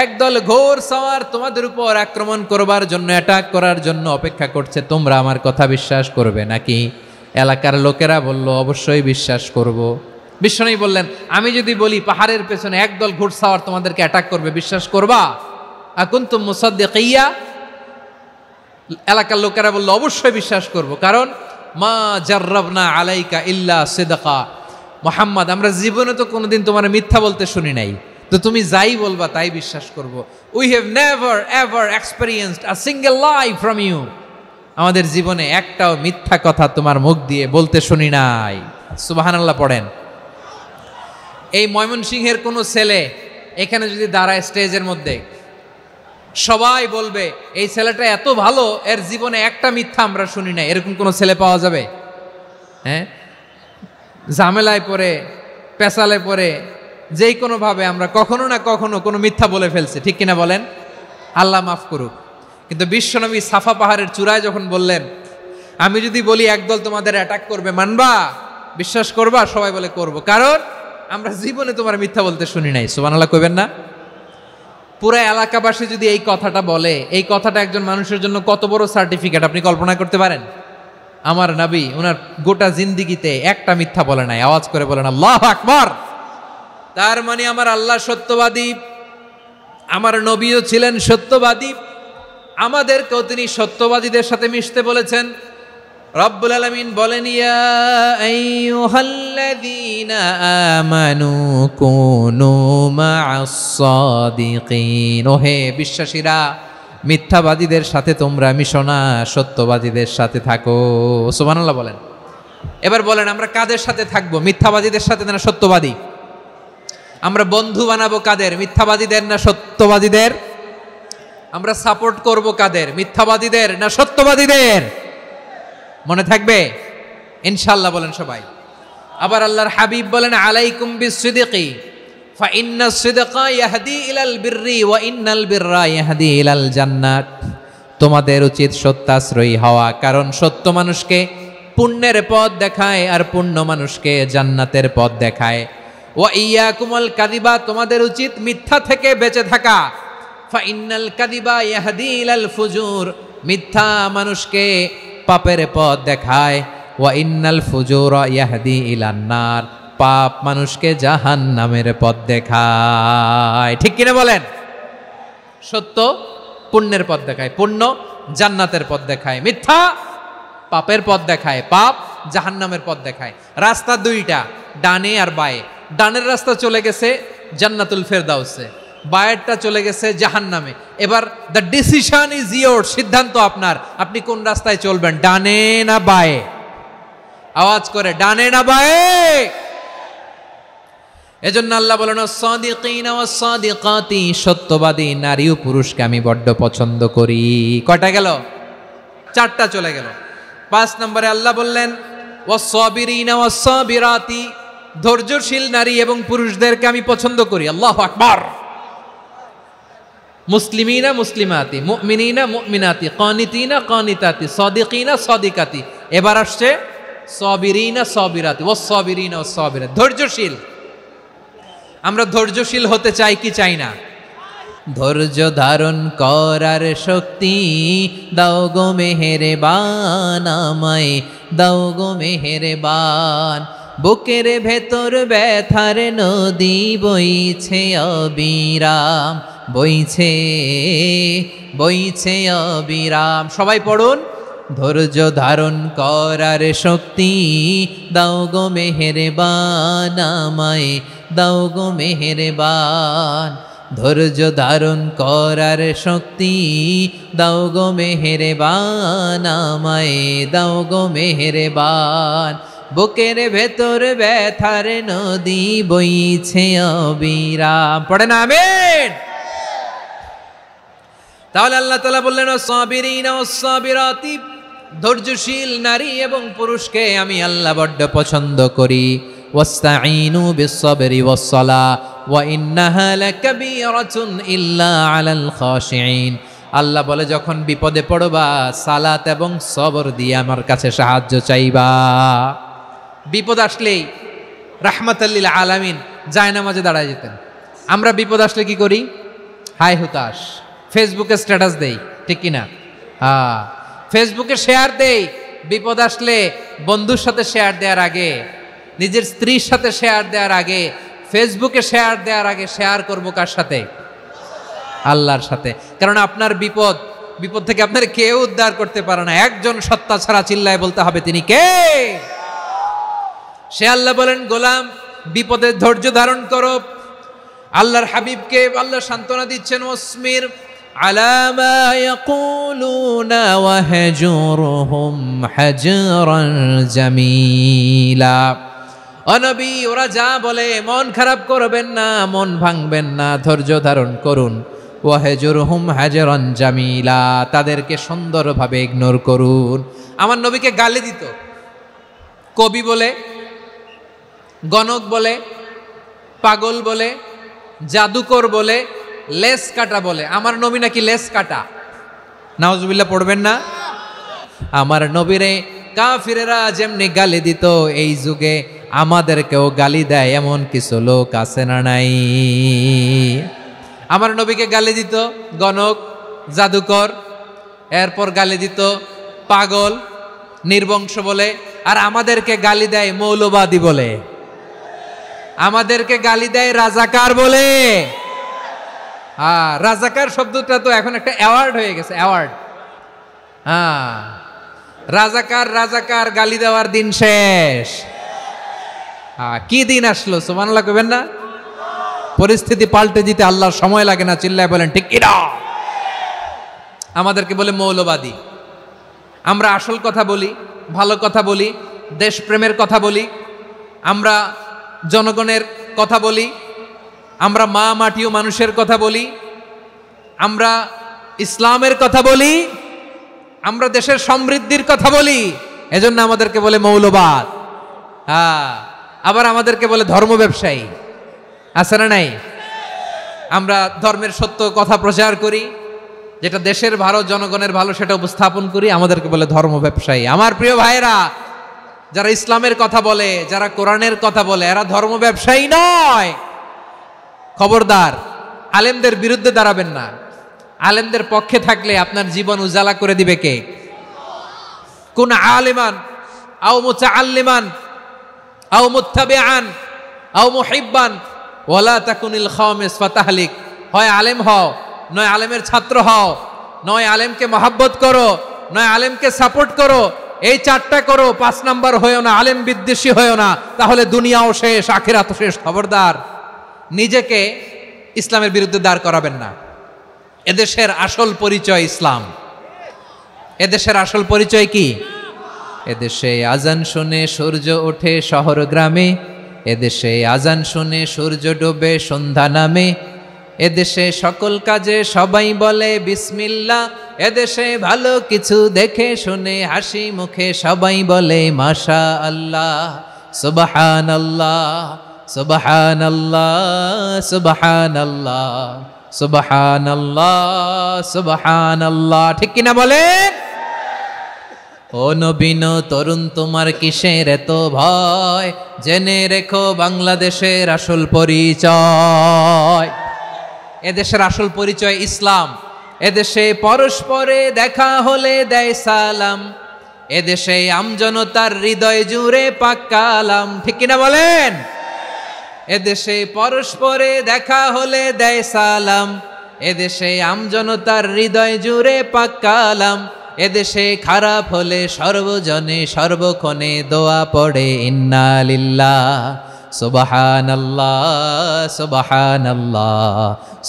একদল ঘোর সওয়ার তোমাদের উপর আক্রমণ করবার জন্য, অ্যাটাক করার জন্য অপেক্ষা করছে, তোমরা আমার কথা বিশ্বাস করবে নাকি? এলাকার লোকেরা বলল, অবশ্যই বিশ্বাস করব। বিশ্বনবী বললেন, আমি যদি বলি পাহাড়ের পেছনে একদল ঘোড়সাওয়ার তোমাদেরকে অ্যাটাক করবে, বিশ্বাস করবা? আকুনতুম মুসাদ্দিকিয়া? এলাকার লোকেরা বলল, অবশ্যই বিশ্বাস করব, কারণ মা জাররাবনা আলাইকা ইল্লা সিদকা। মুহাম্মদ, আমরা জীবনে তো কোনোদিন তোমার মিথ্যা বলতে শুনি নাই, তো তুমি যাই বলবা তাই বিশ্বাস করব। We have never ever experienced a single lie from you. আমাদের জীবনে একটাও মিথ্যা কথা তোমার মুখ দিয়ে বলতে শুনি নাই। সুবহানাল্লাহ পড়েন। এই ময়মনসিংহের কোনো ছেলে এখানে যদি দাঁড়ায় স্টেজের মধ্যে, সবাই বলবে এই ছেলেটা এত ভালো, এর জীবনে একটা মিথ্যা আমরা শুনি নাই। এরকম কোনো ছেলে পাওয়া যাবে? হ্যাঁ, ঝামেলায় পড়ে, পেশালে পড়ে, যেই কোনোভাবে আমরা কখনো না কখনো কোনো মিথ্যা বলে ফেলছি, ঠিক কিনা বলেন? আল্লাহ মাফ করুক। কিন্তু বিশ্বনবী সাফা পাহাড়ের চূড়ায় যখন বললেন, আমি যদি বলি একদল তোমাদের অ্যাটাক করবে, মানবা? বিশ্বাস করবা? সবাই বলে করব, কারণ আমরা জীবনে তোমার মিথ্যা বলতে শুনি নাই। সুবহানাল্লাহ কইবেন না? পুরা এলাকাবাসী যদি এই কথাটা বলে, এই কথাটা একজন মানুষের জন্য কত বড় সার্টিফিকেট আপনি কল্পনা করতে পারেন? আমার নবী ওনার গোটা জিন্দিগিতে একটা মিথ্যা বলে নাই। আওয়াজ করে বলেন আল্লাহু আকবার। তার মানে আমার আল্লাহ সত্যবাদী, আমার নবীও ছিলেন সত্যবাদী, আমাদেরকেও তিনি সত্যবাদীদের সাথে মিশতে বলেছেন। রব্বুল আলামিন বলেন, ইয়া আইয়ুহাল্লাযীনা আমানু কুনু মা'আস সাদিকিন। ওহে বিশ্বাসীরা, মিথ্যাবাদীদের সাথে তোমরা মিশো না, সত্যবাদীদের সাথে থাকো। সুবহানাল্লাহ বলেন। এবার বলেন, আমরা কাদের সাথে থাকবো? মিথ্যাবাদীদের সাথে না সত্যবাদী? আমরা বন্ধু বানাবো কাদের? মিথ্যাবাদীদের না সত্যবাদীদের? আমরা সাপোর্ট করব কাদের? মিথ্যাবাদীদের না সত্যবাদীদের? মনে থাকবে ইনশাআল্লাহ, বলেন সবাই। আবার আল্লাহর হাবিব বলেন, আলাইকুম বিসসিদকি ফাইন্নাস সিদকা ইয়াহদি ইলাল বিররি ওয়া ইন্নাল বিররা ইয়াহদি ইলাল জান্নাত। তোমাদের উচিত সত্যাশ্রয়ী হওয়া, কারণ সত্য মানুষকে পুণ্যের পথ দেখায় আর পুণ্য মানুষকে জান্নাতের পথ দেখায়। ওয়া ইয়াকুমুল কাযিবা, তোমাদের উচিত মিথ্যা থেকে বেঁচে থাকা। ফাইন্নাল কাযিবা ইয়াহদি ইলাল ফুজুর, মিথ্যা মানুষকে পাপের পথ দেখায়। ওয়া ইন্নাল ফুজুরা ইয়াহদি ইলান নার, পাপ মানুষকে জাহান্নামের পথ দেখায়। ঠিক কিনা বলেন? সত্য পুণ্যের পথ দেখায়, পুণ্য জান্নাতের পথ দেখায়, মিথ্যা পাপের পথ দেখায়, পাপ জাহান্নামের পথ দেখায়। রাস্তা দুইটা, ডানে আর বায়ে। ডানের রাস্তা চলে গেছে জান্নাতুল ফেরদাউসে, বায়েরটা চলে গেছে জাহান্নামে। এবার দ্য ডিসিশন ইজ ইয়োর, সিদ্ধান্ত আপনার, আপনি কোন রাস্তায় চলবেন, ডানে না বায়ে? আওয়াজ করে, ডানে না বায়ে? এজন্য আল্লাহ বলেন, সাদিকিনা ওয়াস সাদিকাতি, সত্যবাদী নারী ও পুরুষকে আমি বড্ড পছন্দ করি। কয়টা গেল? চারটা চলে গেল। 5 নম্বরে আল্লাহ বললেন, ওয়াস সাবিরিনা ওয়াস সাবিরাতি, ধৈর্যশীল নারী এবং পুরুষদেরকে আমি পছন্দ করি। আল্লাহু আকবার। মুসলিমিনা মুসলিমাতি, মুমিনিনা মুমিনাতি, কানিতিনা কানিতাতি, সাদিকিনা সাদিকাতি। এবার আসছে সাবিরিনা সাবিরাতি, ওয়াস সাবিরিনা ওয়াস সাবিরাত, ধৈর্যশীল। আমরা ধৈর্যশীল হতে চাই কি চাই না? ধৈর্য ধারণ করার শক্তি দাও গো মেহেরবান, আমায় দাও গো মেহেরবান। বুকের ভেতর ব্যথার নদী বইছে অবিরাম, বইছে বইছে অবিরাম। সবাই পড়ুন, ধৈর্য ধারণ করার শক্তি দাও গো মেহেরবান, আমায় দাও গো মেহেরবান। ধৈর্য ধারণ করার শক্তি দাও গো মেহেরবান, আমায় দাও গো মেহেরবান। বুকের ভেতর ব্যথার নদী বইছে অবিরাম। পড়েন আমিন। তাহলে আল্লাহ তাআলা বললেন ওয়াস-সাবিরিনা ওয়াস-সাবিরাতি, ধৈর্যশীল নারী এবং পুরুষকে আমি আল্লাহ বড্ড পছন্দ করি। ওয়াস্তাঈনু বিস-সাবরি ওয়াস-সালাহ ওয়া ইন্নাহা লাকাবীরাতুন ইল্লা আলাল খাশিঈন। আল্লাহ বলে যখন বিপদে পড়বা সালাত এবং সবর দিয়ে আমার কাছে সাহায্য চাইবা। বিপদ আসলেই রাহমাতাল লিল আলামিন জায়নামাজে দাঁড়ায় যেতেন। আমরা বিপদ আসলে কি করি? হাই হুতাশ, ফেসবুকে স্ট্যাটাস দেই, ঠিক কিনা? হ্যাঁ, ফেসবুকে শেয়ার দেই। বিপদ আসলে বন্ধুর সাথে শেয়ার দেওয়ার আগে, নিজের স্ত্রীর সাথে শেয়ার দেওয়ার আগে, ফেসবুকে শেয়ার দেওয়ার আগে শেয়ার করবো কার সাথে? আল্লাহর সাথে। কারণ আপনার বিপদ থেকে আপনার কেউ উদ্ধার করতে পারে না, একজন সত্তা ছাড়া। চিল্লায় বলতে হবে তিনি কে? সে আল্লাহ বলেন, গোলাম বিপদের ধৈর্য ধারণ করো। আল্লাহর হাবিবকে আল্লাহ সান্ত্বনা দিচ্ছেন, ওয়াসমির আলা মা ইয়াকুলুনা ওয়াহজুরহুম হাজরান জামিলা। ও নবী, ওরা যা বলে মন খারাপ করবেন না, মন ভাঙবেন না, ধৈর্য ধারণ করুন। ওয়াহজুরহুম হাজরান জামিলা, তাদেরকে সুন্দরভাবে ইগনোর করুন। আমার নবীকে গালি দিত কবি বলে, গণক বলে, পাগল বলে, জাদুকর বলে, লেস কাটা বলে। আমার নবী নাকি লেস কাটা? নাউজুবিল্লাহ পড়বেন না? আমার নবীরে কাফিরেরা যেমনি গালি দিত, এই যুগে আমাদেরকেও গালি দেয় এমন কিছু লোক আছে না নাই? আমার নবীকে গালি দিত গণক, জাদুকর, এরপর গালি দিত পাগল, নির্বংশ বলে, আর আমাদেরকে গালি দেয় মৌলবাদী বলে, আমাদেরকে গালি দেয় রাজাকার বলে। রাজাকার শব্দটা তো এখন একটা অ্যাওয়ার্ড হয়ে গেছে, অ্যাওয়ার্ড। রাজাকার রাজাকার গালি দেওয়ার দিন শেষ। কি দিন আসলো? সুবহানাল্লাহ কইবেন না? পরিস্থিতি পাল্টে দিতে আল্লাহর সময় লাগে না। চিল্লায় বলেন ঠিক কিনা? আমাদেরকে বলে মৌলবাদী। আমরা আসল কথা বলি, ভালো কথা বলি, দেশপ্রেমের কথা বলি, আমরা জনগণের কথা বলি, আমরা মা মাটি ও মানুষের কথা বলি, আমরা ইসলামের কথা বলি, আমরা দেশের সমৃদ্ধির কথা বলি। এজন্য আমাদেরকে বলে মৌলবাদ। আবার আমাদেরকে বলে ধর্ম ব্যবসায়ী। আছে না নাই? আমরা ধর্মের সত্য কথা প্রচার করি, যেটা দেশের ভালো, জনগণের ভালো, সেটা উপস্থাপন করি, আমাদেরকে বলে ধর্ম ব্যবসায়ী। আমার প্রিয় ভাইরা, যারা ইসলামের কথা বলে, যারা কোরআনের কথা বলে, এরা ধর্ম ব্যবসায়ী নয়। খবরদার, আলেমদের বিরুদ্ধে দাঁড়াবেন না। আলেমদের পক্ষে থাকলে আপনার জীবন উজালা করে দিবে কে? কুন আলিমান আও মুতাআল্লিমান আও মুত্তাবিআন আও মুহিব্বান ওয়ালা তাকুনিল খামিস ফাতাহলিক। হয় আলেম হও, নয় আলেমের ছাত্র হও, নয় আলেমকে মহব্বত করো, নয় আলেমকে সাপোর্ট করো। এই চারটা করো, 5 নাম্বার হয়েও না, আলেম বিদ্বেষী হয়েও না, তাহলে দুনিয়াও শেষ, আখিরাতও শেষ। খবরদার, নিজেকে ইসলামের বিরুদ্ধে দাঁড় করাবেন না। এদেশের আসল পরিচয় ইসলাম। এদেশের আসল পরিচয় কি? এদেশে আজান শুনে সূর্য ওঠে শহর গ্রামে, এদেশে আজান শুনে সূর্য ডোবে সন্ধ্যা নামে, এদেশে সকল কাজে সবাই বলে বিসমিল্লাহ, এদেশে ভালো কিছু দেখে শুনে হাসি মুখে সবাই বলে মাশা আল্লাহ, সুবহানাল্লাহ সুবহানাল্লাহ সুবহানাল্লাহ সুবহানাল্লাহ সুবহানাল্লাহ। ঠিক কিনা বলেন? ও নবীন তরুণ, তোমার কিসের এত ভয়? জেনে রেখো বাংলাদেশের আসল পরিচয়। এদেশের আসল পরিচয় ইসলাম। এদেশে পরস্পরে দেখা হলে দেয় সালাম, এদেশে আমজনতার হৃদয় জুড়ে পাক কালাম। ঠিক কিনা বলেন? এদেশে পরস্পরে দেখা হলে দেয় সালাম, এদেশে আমজনতার হৃদয় জুড়ে পাক কালাম, এদেশে খারাপ হলে সর্বজনে সর্বক্ষণে দোয়া পড়ে ইন্না লিল্লাহ সুবহানাল্লাহ সুবহানাল্লাহ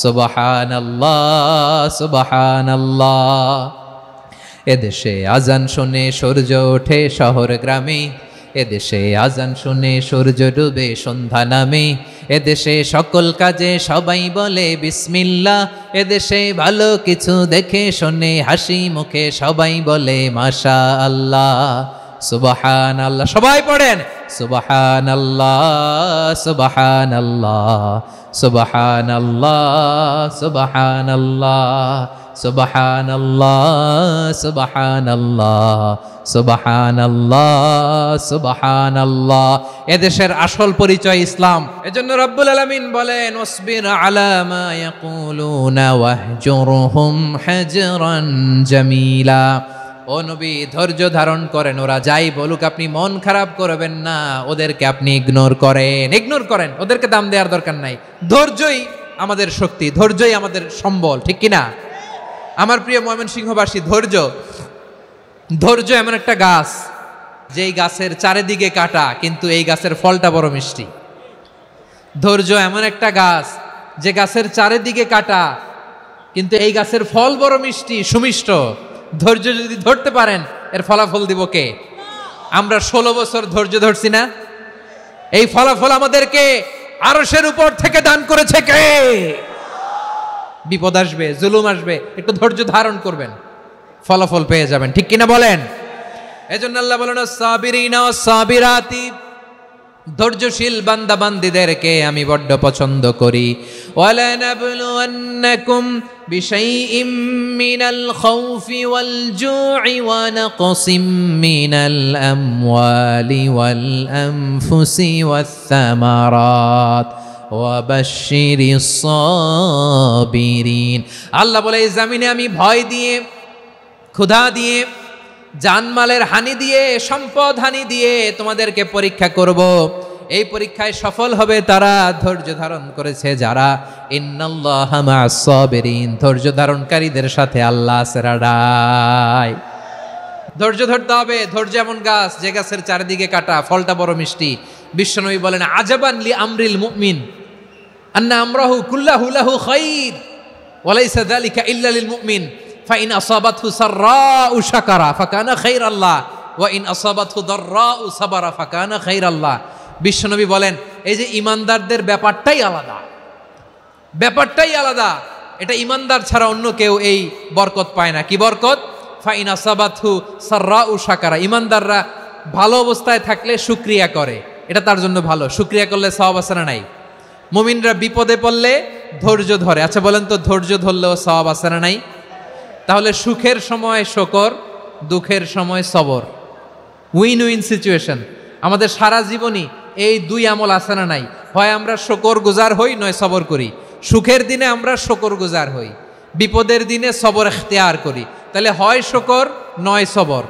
সুবহানাল্লাহ সুবহানাল্লাহ। এদেশে আজান শুনে সূর্য ওঠে শহর গ্রামে, এদেশে আজান শুনে সূর্য ডুবে সন্ধ্যা নামে, এদেশে সকল কাজে সবাই বলে বিসমিল্লাহ, এদেশে ভালো কিছু দেখে শোনে হাসি মুখে সবাই বলে মাশাআল্লাহ। সুবহানাল্লাহ, সবাই পড়েন সুবহানাল্লাহ সুবহানাল্লাহ সুবহানাল্লাহ সুবহানাল্লাহ সুবহানাল্লাহ সুবহানাল্লাহ সুবহানাল্লাহ সুবহানাল্লাহ। এদেশের আসল পরিচয় ইসলাম। এজন্য রব্বুল আলামিন বলেন ওয়াসবির আলা মা ইয়াকুলুনা ওয়াহজুরহুম হাজরান জামিলা। ও নবী, ধৈর্য ধারণ করেন, ওরা যাই বলুক আপনি মন খারাপ করবেন না, ওদেরকে আপনি ইগনোর করেন, ওদেরকে দাম দেওয়ার দরকার নাই। ধৈর্যই আমাদের শক্তি, ধৈর্যই আমাদের সম্বল, ঠিক কিনা? আমার প্রিয় ময়মনসিংহবাসী, ধৈর্য এমন একটা গাছ, যেই গাছের চারিদিকে কাটা কিন্তু এই গাছের ফলটা বড় মিষ্টি। ধৈর্য এমন একটা গাছ, যে গাছের চারিদিকে কাটা কিন্তু এই গাছের ফল বড় মিষ্টি সুমিষ্ট। ধৈর্য যদি ধরতে পারেন, এর ফলাফল দিব কে? আমরা 16 বছর ধৈর্য ধরছি না? এই ফলাফল আমাদেরকে আরশের উপর থেকে দান করেছে কে? বিপদ আসবে, জুলুম আসবে, একটু ধৈর্য ধারণ করবেন, ফলাফল পেয়ে যাবেন, ঠিক কিনা বলেন? এজন্য আল্লাহ বলেন সাবিরিনা ওয়াস সাবিরাতি, ধৈর্যশীল বান্দা বান্দীদেরকে আমি বড্ড পছন্দ করি। ওয়ালা নাবলুওয়ান্নাকুম বিশাইইম মিনাল খাউফি ওয়াল জু'i ওয়া নাকসিম মিনাল আমওয়ালি ওয়াল আনফুসি ওয়াস সামারাত ওয়া বাশশিরিস সাবিরিন। আল্লাহ বলে, এই জমিনে আমি ভয় দিয়ে, ক্ষুধা দিয়ে, জানমালের হানি দিয়ে, সম্পদ হানি দিয়ে তোমাদেরকে পরীক্ষা করব। এই পরীক্ষায় সফল হবে তারা, ধৈর্য ধারণ করেছে যারা। ইন্নাল্লাহা মা'আস সাবিরিন, ধৈর্য ধারণকারীদের সাথে আল্লাহ আছে রাডাই। ধৈর্য ধরতে হবে। ধৈর্য এমন গাছ, যে গাছের চারিদিকে কাটা, ফলটা বড় মিষ্টি। বিশ্বনবী বলেন আজাবান লি আমরিল মুমিন আন্না আমরাহু কুল্লাহু লাহু খাইর ওয়া লাইসা যালিকা ইল্লা লিল মুমিন ফাইন আসাবাতহু সাররাউ শাকারা ফাকানা খাইরাল্লাহ ওয়া ইন আসাবাতহু দাররাউ সাবারা ফাকানা খাইরাল্লাহ। বিশ্বনবী বলেন, এই যে ইমানদারদের ব্যাপারটাই আলাদা, এটা ইমানদার ছাড়া অন্য কেউ এই বরকত পায় না। কি বরকত? ফাইন আসাবাতহু সাররাউ শাকারা, ইমানদাররা ভালো অবস্থায় থাকলে শুকরিয়া করে, এটা তার জন্য ভালো। শুকরিয়া করলে সওয়াব আছে না নাই? মুমিনরা বিপদে পড়লে ধৈর্য ধরে। আচ্ছা বলেন তো, ধৈর্য ধরলেও সওয়াব আছে না নাই? তাহলে সুখের সময় শুকর, দুঃখের সময় সবর, উইন উইন সিচুয়েশন। আমাদের সারা জীবনই এই দুই আমল আছে না নাই? হয় আমরা শুকর গুজার হই, নয় সবর করি। সুখের দিনে আমরা শুকর গুজার হই, বিপদের দিনে সবর ইখতিয়ার করি। তাহলে হয় শুকর নয় সবর।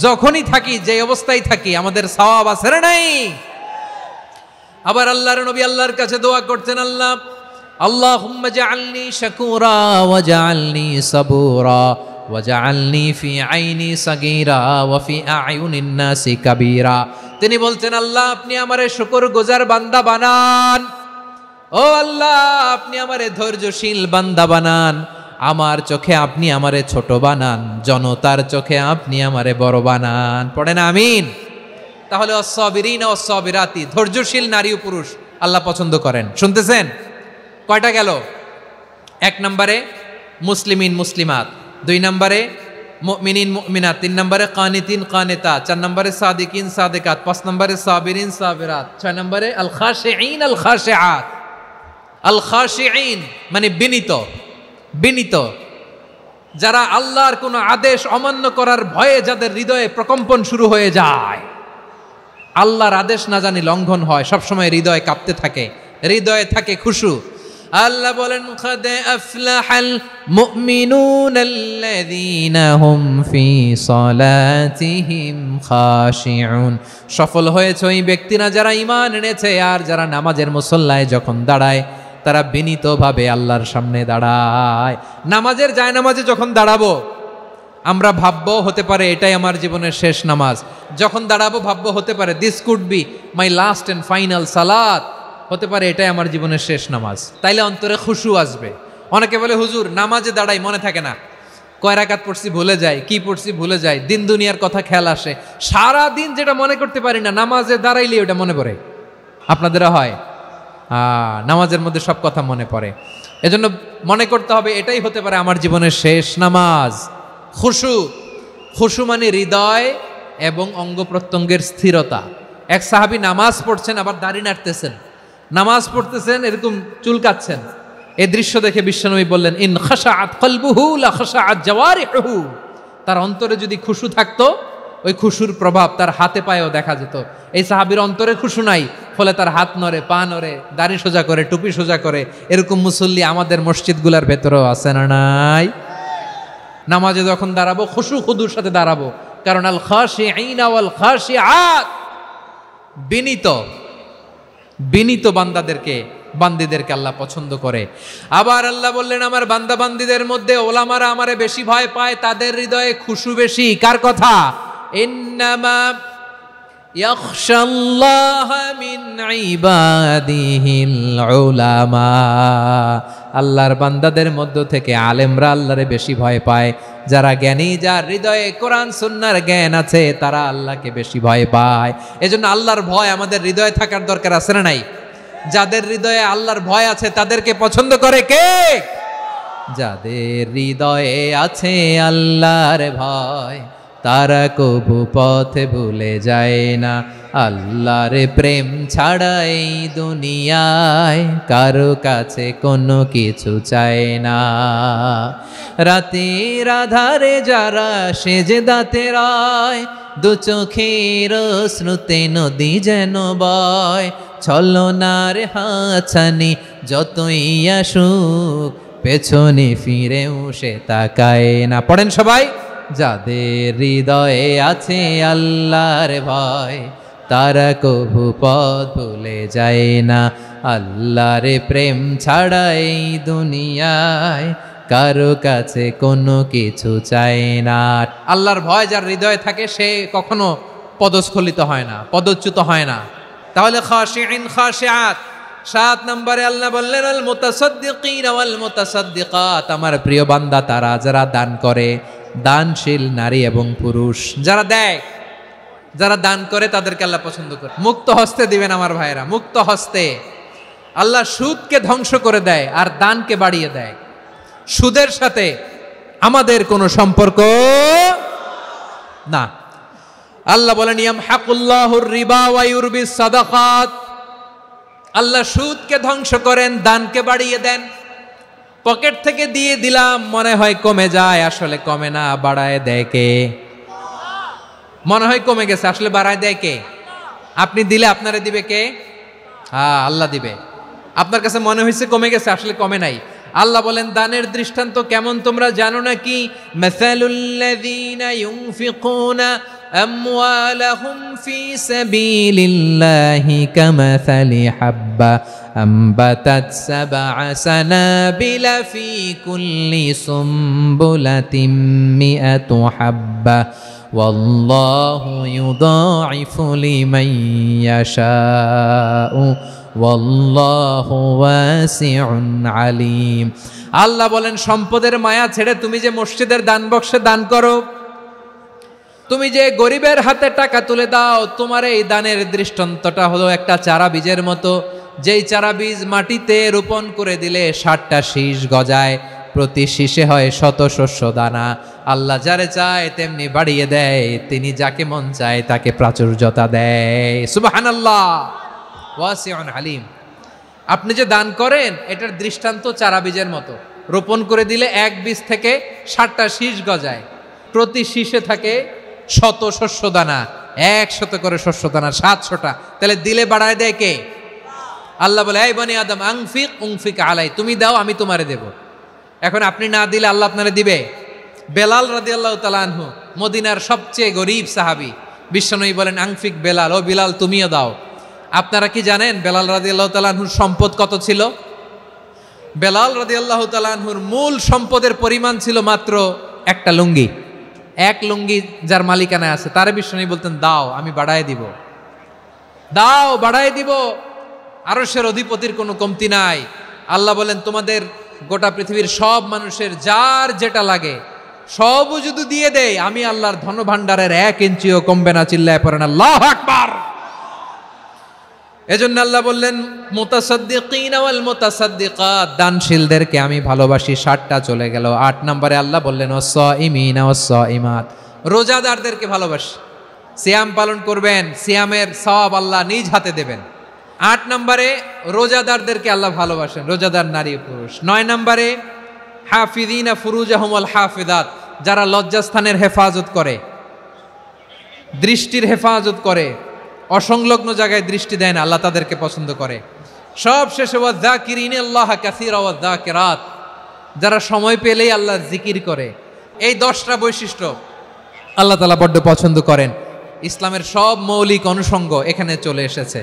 যখনই থাকি, যে অবস্থায় থাকি, আমাদের সওয়াব আছে না নাই? আবার আল্লাহর নবী আল্লাহর কাছে দোয়া করতেন, আল্লাহুম্মা জাআলনি শাকুরা ওয়া জাআলনি সাবুরা ওয়া জাআলনি ফি আইনি সাগীরা ওয়া ফি আ'য়ুনিন নাসি কাবীরা। তিনি বলতেন, আল্লাহ আপনি আমারে শুকরগুজার বান্দা বানান, ও আল্লাহ আপনি আমারে ধৈর্যশীল বান্দা বানান, আমার চোখে আপনি আমারে ছোট বানান, জনতার চোখে আপনি আমারে বড় বানান। পড়েন আমিন। তাহলে আস-সাবিরিনা ওয়াস-সাবিরাতি, ধৈর্যশীল নারী ও পুরুষ আল্লাহ পছন্দ করেন। শুনতেছেন? কয়টা গেল? 1 নম্বরে মুসলিমিন মুসলিমাত, 2 নম্বরে মুমিনিন মুমিনাত, 3 নম্বরে কানিতিন কানিতাত, 4 নম্বরে সাদিকিন সাদিকাত, 5 নম্বরে সাবিরিন সাবিরাত, 6 নম্বরে আল খাশিঈন আল খাশিআত। আল খাশিঈন মানে বিনীত, যারা আল্লাহর কোনো আদেশ অমান্য করার ভয়ে যাদের হৃদয়ে প্রকম্পন শুরু হয়ে যায়, আল্লাহর আদেশ না জানি লঙ্ঘন হয়, সবসময় হৃদয় কাঁপতে থাকে, হৃদয়ে থাকে খুশু। আল্লাহ বলেন, قد أفلح المؤمنون الذين هم في صلاتهم خاشعون। সফল হয়েছে ওই ব্যক্তিরা যারা ঈমান এনেছে আর যারা নামাজের মুসল্লায় যখন দাঁড়ায় তারা বিনীতভাবে আল্লাহর সামনে দাঁড়ায়। নামাজের জায়নামাজে যখন দাঁড়াবো আমরা ভাববো হতে পারে এটাই আমার জীবনের শেষ নামাজ। যখন দাঁড়াবো ভাববো হতে পারে this could be my last and final সালাত, হতে পারে এটাই আমার জীবনের শেষ নামাজ। তাইলে অন্তরে খুশু আসবে। অনেকে বলে হুজুর নামাজে দাঁড়াই মনে থাকে না, কয় রাকাত পড়ছি ভুলে যাই, কি পড়ছি ভুলে যাই, দিন দুনিয়ার কথা খেয়াল আসে, সারা দিন যেটা মনে করতে পারি না নামাজে দাঁড়াইলে ওটা মনে পড়ে। আপনাদেরও হয়? নামাজের মধ্যে সব কথা মনে পড়ে। এজন্য মনে করতে হবে এটাই হতে পারে আমার জীবনের শেষ নামাজ। খুশু মানে হৃদয় এবং অঙ্গ প্রত্যঙ্গের স্থিরতা। এক সাহাবী নামাজ পড়ছেন আবার দাড়ি নাড়তেছেন, নামাজ পড়তেছেন এরকম চুলকাচ্ছেন। এই দৃশ্য দেখে বিশ্বনবী বললেন, ইন খাশাআত কলবুহু লা খাশাআত জাওয়ারিহুহু। তার অন্তরে যদি খুশু থাকতো, ওই খুশুর প্রভাব তার হাতে পায়েও দেখা যেত। এই সাহাবীর অন্তরে খুশু নাই, ফলে তার হাত নড়ে, পা নড়ে, দাড়ি সোজা করে, টুপি সোজা করে। এরকম মুসল্লি আমাদের মসজিদগুলোর ভেতরেও আছে না নাই? নামাজে যখন দাঁড়াবো খুশু খুদুর সাথে দাঁড়াবো, কারণ আল খাশিঈনা ওয়াল খাশিআত, বিনীত বান্দিদেরকে আল্লাহ পছন্দ করে। আবার আল্লাহ বললেন, আমার বান্দা বান্দিদের মধ্যে ওলামারা আমারে বেশি ভয় পায়, তাদের হৃদয়ে খুশু বেশি। কার কথা? ইন্নামা ইয়াখশাল্লাহা মিন ইবাদিহিল উলামা। আল্লাহর বান্দাদের মধ্য থেকে আলেমরা আল্লাহরে বেশি ভয় পায়। যারা জ্ঞানী, যার হৃদয়ে কোরআন সুন্নাহর জ্ঞান আছে, তারা আল্লাহকে বেশি ভয় পায়। এজন্য আল্লাহর ভয় আমাদের হৃদয়ে থাকার দরকার আছে না নাই? যাদের হৃদয়ে আল্লাহর ভয় আছে তাদেরকে পছন্দ করে কে? যাদের হৃদয়ে আছে আল্লাহর ভয়, তারা কবু পথে ভুলে যায় না। আল্লাহর প্রেম ছাড়া এই দুনিয়ায় কারো কাছে কোনো কিছু চায় না। রাতের আধারে যারা সেজদাতে রয়, দু চোখের শ্রুতে নদী যেন বয়। ছলনার হাতছানি যতই আসুক, পেছনে ফিরেও সে তাকায় না। পড়েন সবাই। যাদের হৃদয়ে আছে আল্লাহর ভয়, তারা কবু পথ ভুলে যায় না। আল্লাহর প্রেম ছাড়া এই দুনিয়ায় কারো কাছে কোনো কিছু চায় না। আল্লাহর ভয় যার হৃদয়ে থাকে সে কখনো পদস্খলিত হয় না, পদচ্যুত হয় না। তাহলে খাশিঈন খাশিআত। 7 নম্বরে আল্লাহ বললেন, আল মুতাসাদ্দিকিন ওয়াল মুতাসাদ্দিকাত। আমার প্রিয় বান্দা তারা যারা দান করে, দানশীল নারী এবং পুরুষ যারা দেয়, যারা দান করে, তাদেরকে আল্লাহ পছন্দ করে। মুক্ত হস্তে দিবেন আমার ভাইরা, মুক্ত হস্তে। আল্লাহ সুদকে ধ্বংস করে দেয় আর দানকে বাড়িয়ে দেয়। সুদের সাথে আমাদের কোনো সম্পর্ক না। আল্লাহ বলেন, ইয়ামহাকুল্লাহুর রিবা ওয়া ইউরবিস সাদাকাত। আল্লাহ সুদকে ধ্বংস করেন, দানকে বাড়িয়ে দেন। পকেট থেকে দিয়ে দিলাম, মনে হয় কমে যায়, আসলে কমে না, বাড়ায় দেয় কে? মনে হয় কমে গেছে, আসলে বাড়ায় দেয় কে? আপনি দিলে আপনারে দিবে কে? আল্লাহ দিবে। আপনার কাছে মনে হয়েছে কমে গেছে, আসলে কমে নাই। আল্লাহ বলেন, দানের দৃষ্টান্ত কেমন তোমরা জানো নাকি? মাসালুল্লাযীনা ইউনফিকুনা আমওয়ালাহুম ফি সাবিলিল্লাহি কামাসালি হাব্বা আম্বাতাত সাবআ সানাবিলা ফি কুল্লি সুমবুলাতিন মিআতু হাব্বা ওয়াল্লাহু ইউদাঈফু লিমান ইয়াশাউ ওয়াল্লাহু ওয়াসিউন আলিম। আল্লাহ বলেন, সম্পদের মায়া ছেড়ে তুমি যে মসজিদের দান বক্সে দান করো, তুমি যে গরিবের হাতে টাকা তুলে দাও, তোমার এই দানের দৃষ্টান্তটা হলো একটা চারা বীজের মতো। যেই চারা বীজ মাটিতে রোপণ করে দিলে 60টা শীষ গজায়, প্রতি শীষে হয় 100 শস্য দানা। আল্লাহ যারে চায় তেমনি বাড়িয়ে দেয়, তিনি যাকে মন চায় তাকে প্রাচুর্যতা দেয়। সুবহানাল্লাহ, ওয়াসিউন আলিম। আপনি যে দান করেন এটার দৃষ্টান্ত চারা বীজের মতো। রোপণ করে দিলে এক বীজ থেকে 60টা শীষ গজায়, প্রতি শীষে থাকে 100 শস্য দানা, 100 করে শস্য দানা, 700টা। তাহলে দিলে বাড়ায় দেয় কে? আল্লাহ বলে, এই বনি আদম আনফিক উনফিক আলাই, তুমি দাও আমি তোমারে দেব। এখন আপনি না দিলে আল্লাহ আপনারে দিবে? বেলাল রাদিয়াল্লাহু তাআলা আনহু, মদিনার সবচেয়ে গরীব সাহাবী, বিশ্বনবী বলেন, আনফিক বেলাল, ও বিলাল তুমিও দাও। আপনারা কি জানেন বেলাল রাদিয়াল্লাহু তাআলা আনহুর সম্পদ কত ছিল? বেলাল রাদিয়াল্লাহু তাআলা আনহুর মূল সম্পদের পরিমাণ ছিল মাত্র একটা লুঙ্গি। এক লুঙ্গি যার মালিকানায় আছে, তারে বিশ্বনবী বলতেন, দাও আমি বাড়ায় দিব, দাও বাড়ায় দিব। আরশের অধিপতির কোনো কমতি নাই। আল্লাহ বলেন, তোমাদের গোটা পৃথিবীর সব মানুষের যার যেটা লাগে সবও যদি দিয়ে দেয়, আমি আল্লাহর ধন ভাণ্ডারের 1 ইঞ্চিও কমবে না। চিল্লায় পড়েন আল্লাহু আকবার। এজন্য আল্লাহ বললেন মুতাসাদ্দিকিনা ওয়াল মুতাসাদ্দিকাত, দানশীলদেরকে আমি ভালোবাসি। 7টা চলে গেল। 8 নম্বরে আল্লাহ বললেন ওয়াস-সাইমিনা ওয়াস-সাইমাত, রোজাদারদেরকে ভালোবাসি। সিয়াম পালন করবেন, সিয়ামের সওয়াব আল্লাহ নিজ হাতে দেবেন। 8 নম্বরে রোজাদারদেরকে আল্লাহ ভালোবাসেন, রোজাদার নারী পুরুষ। 9 নম্বরে হাফিযিনা ফুরুজাহুম ওয়াল হাফিযাত, যারা লজ্জাস্থানের হেফাজত করে, দৃষ্টির হেফাজত করে, অসংলগ্ন জায়গায় দৃষ্টি দেয় না, আল্লাহ তাদেরকে পছন্দ করে। সব শেষে ওয়ায-যাকিরিনাল্লাহা কাসীরা ওয়ায-যাকিরাত, যারা সময় পেলেই আল্লাহর জিকির করে। এই 10টা বৈশিষ্ট্য আল্লাহ তাআলা বড্ড পছন্দ করেন। ইসলামের সব মৌলিক অনুষঙ্গ এখানে চলে এসেছে।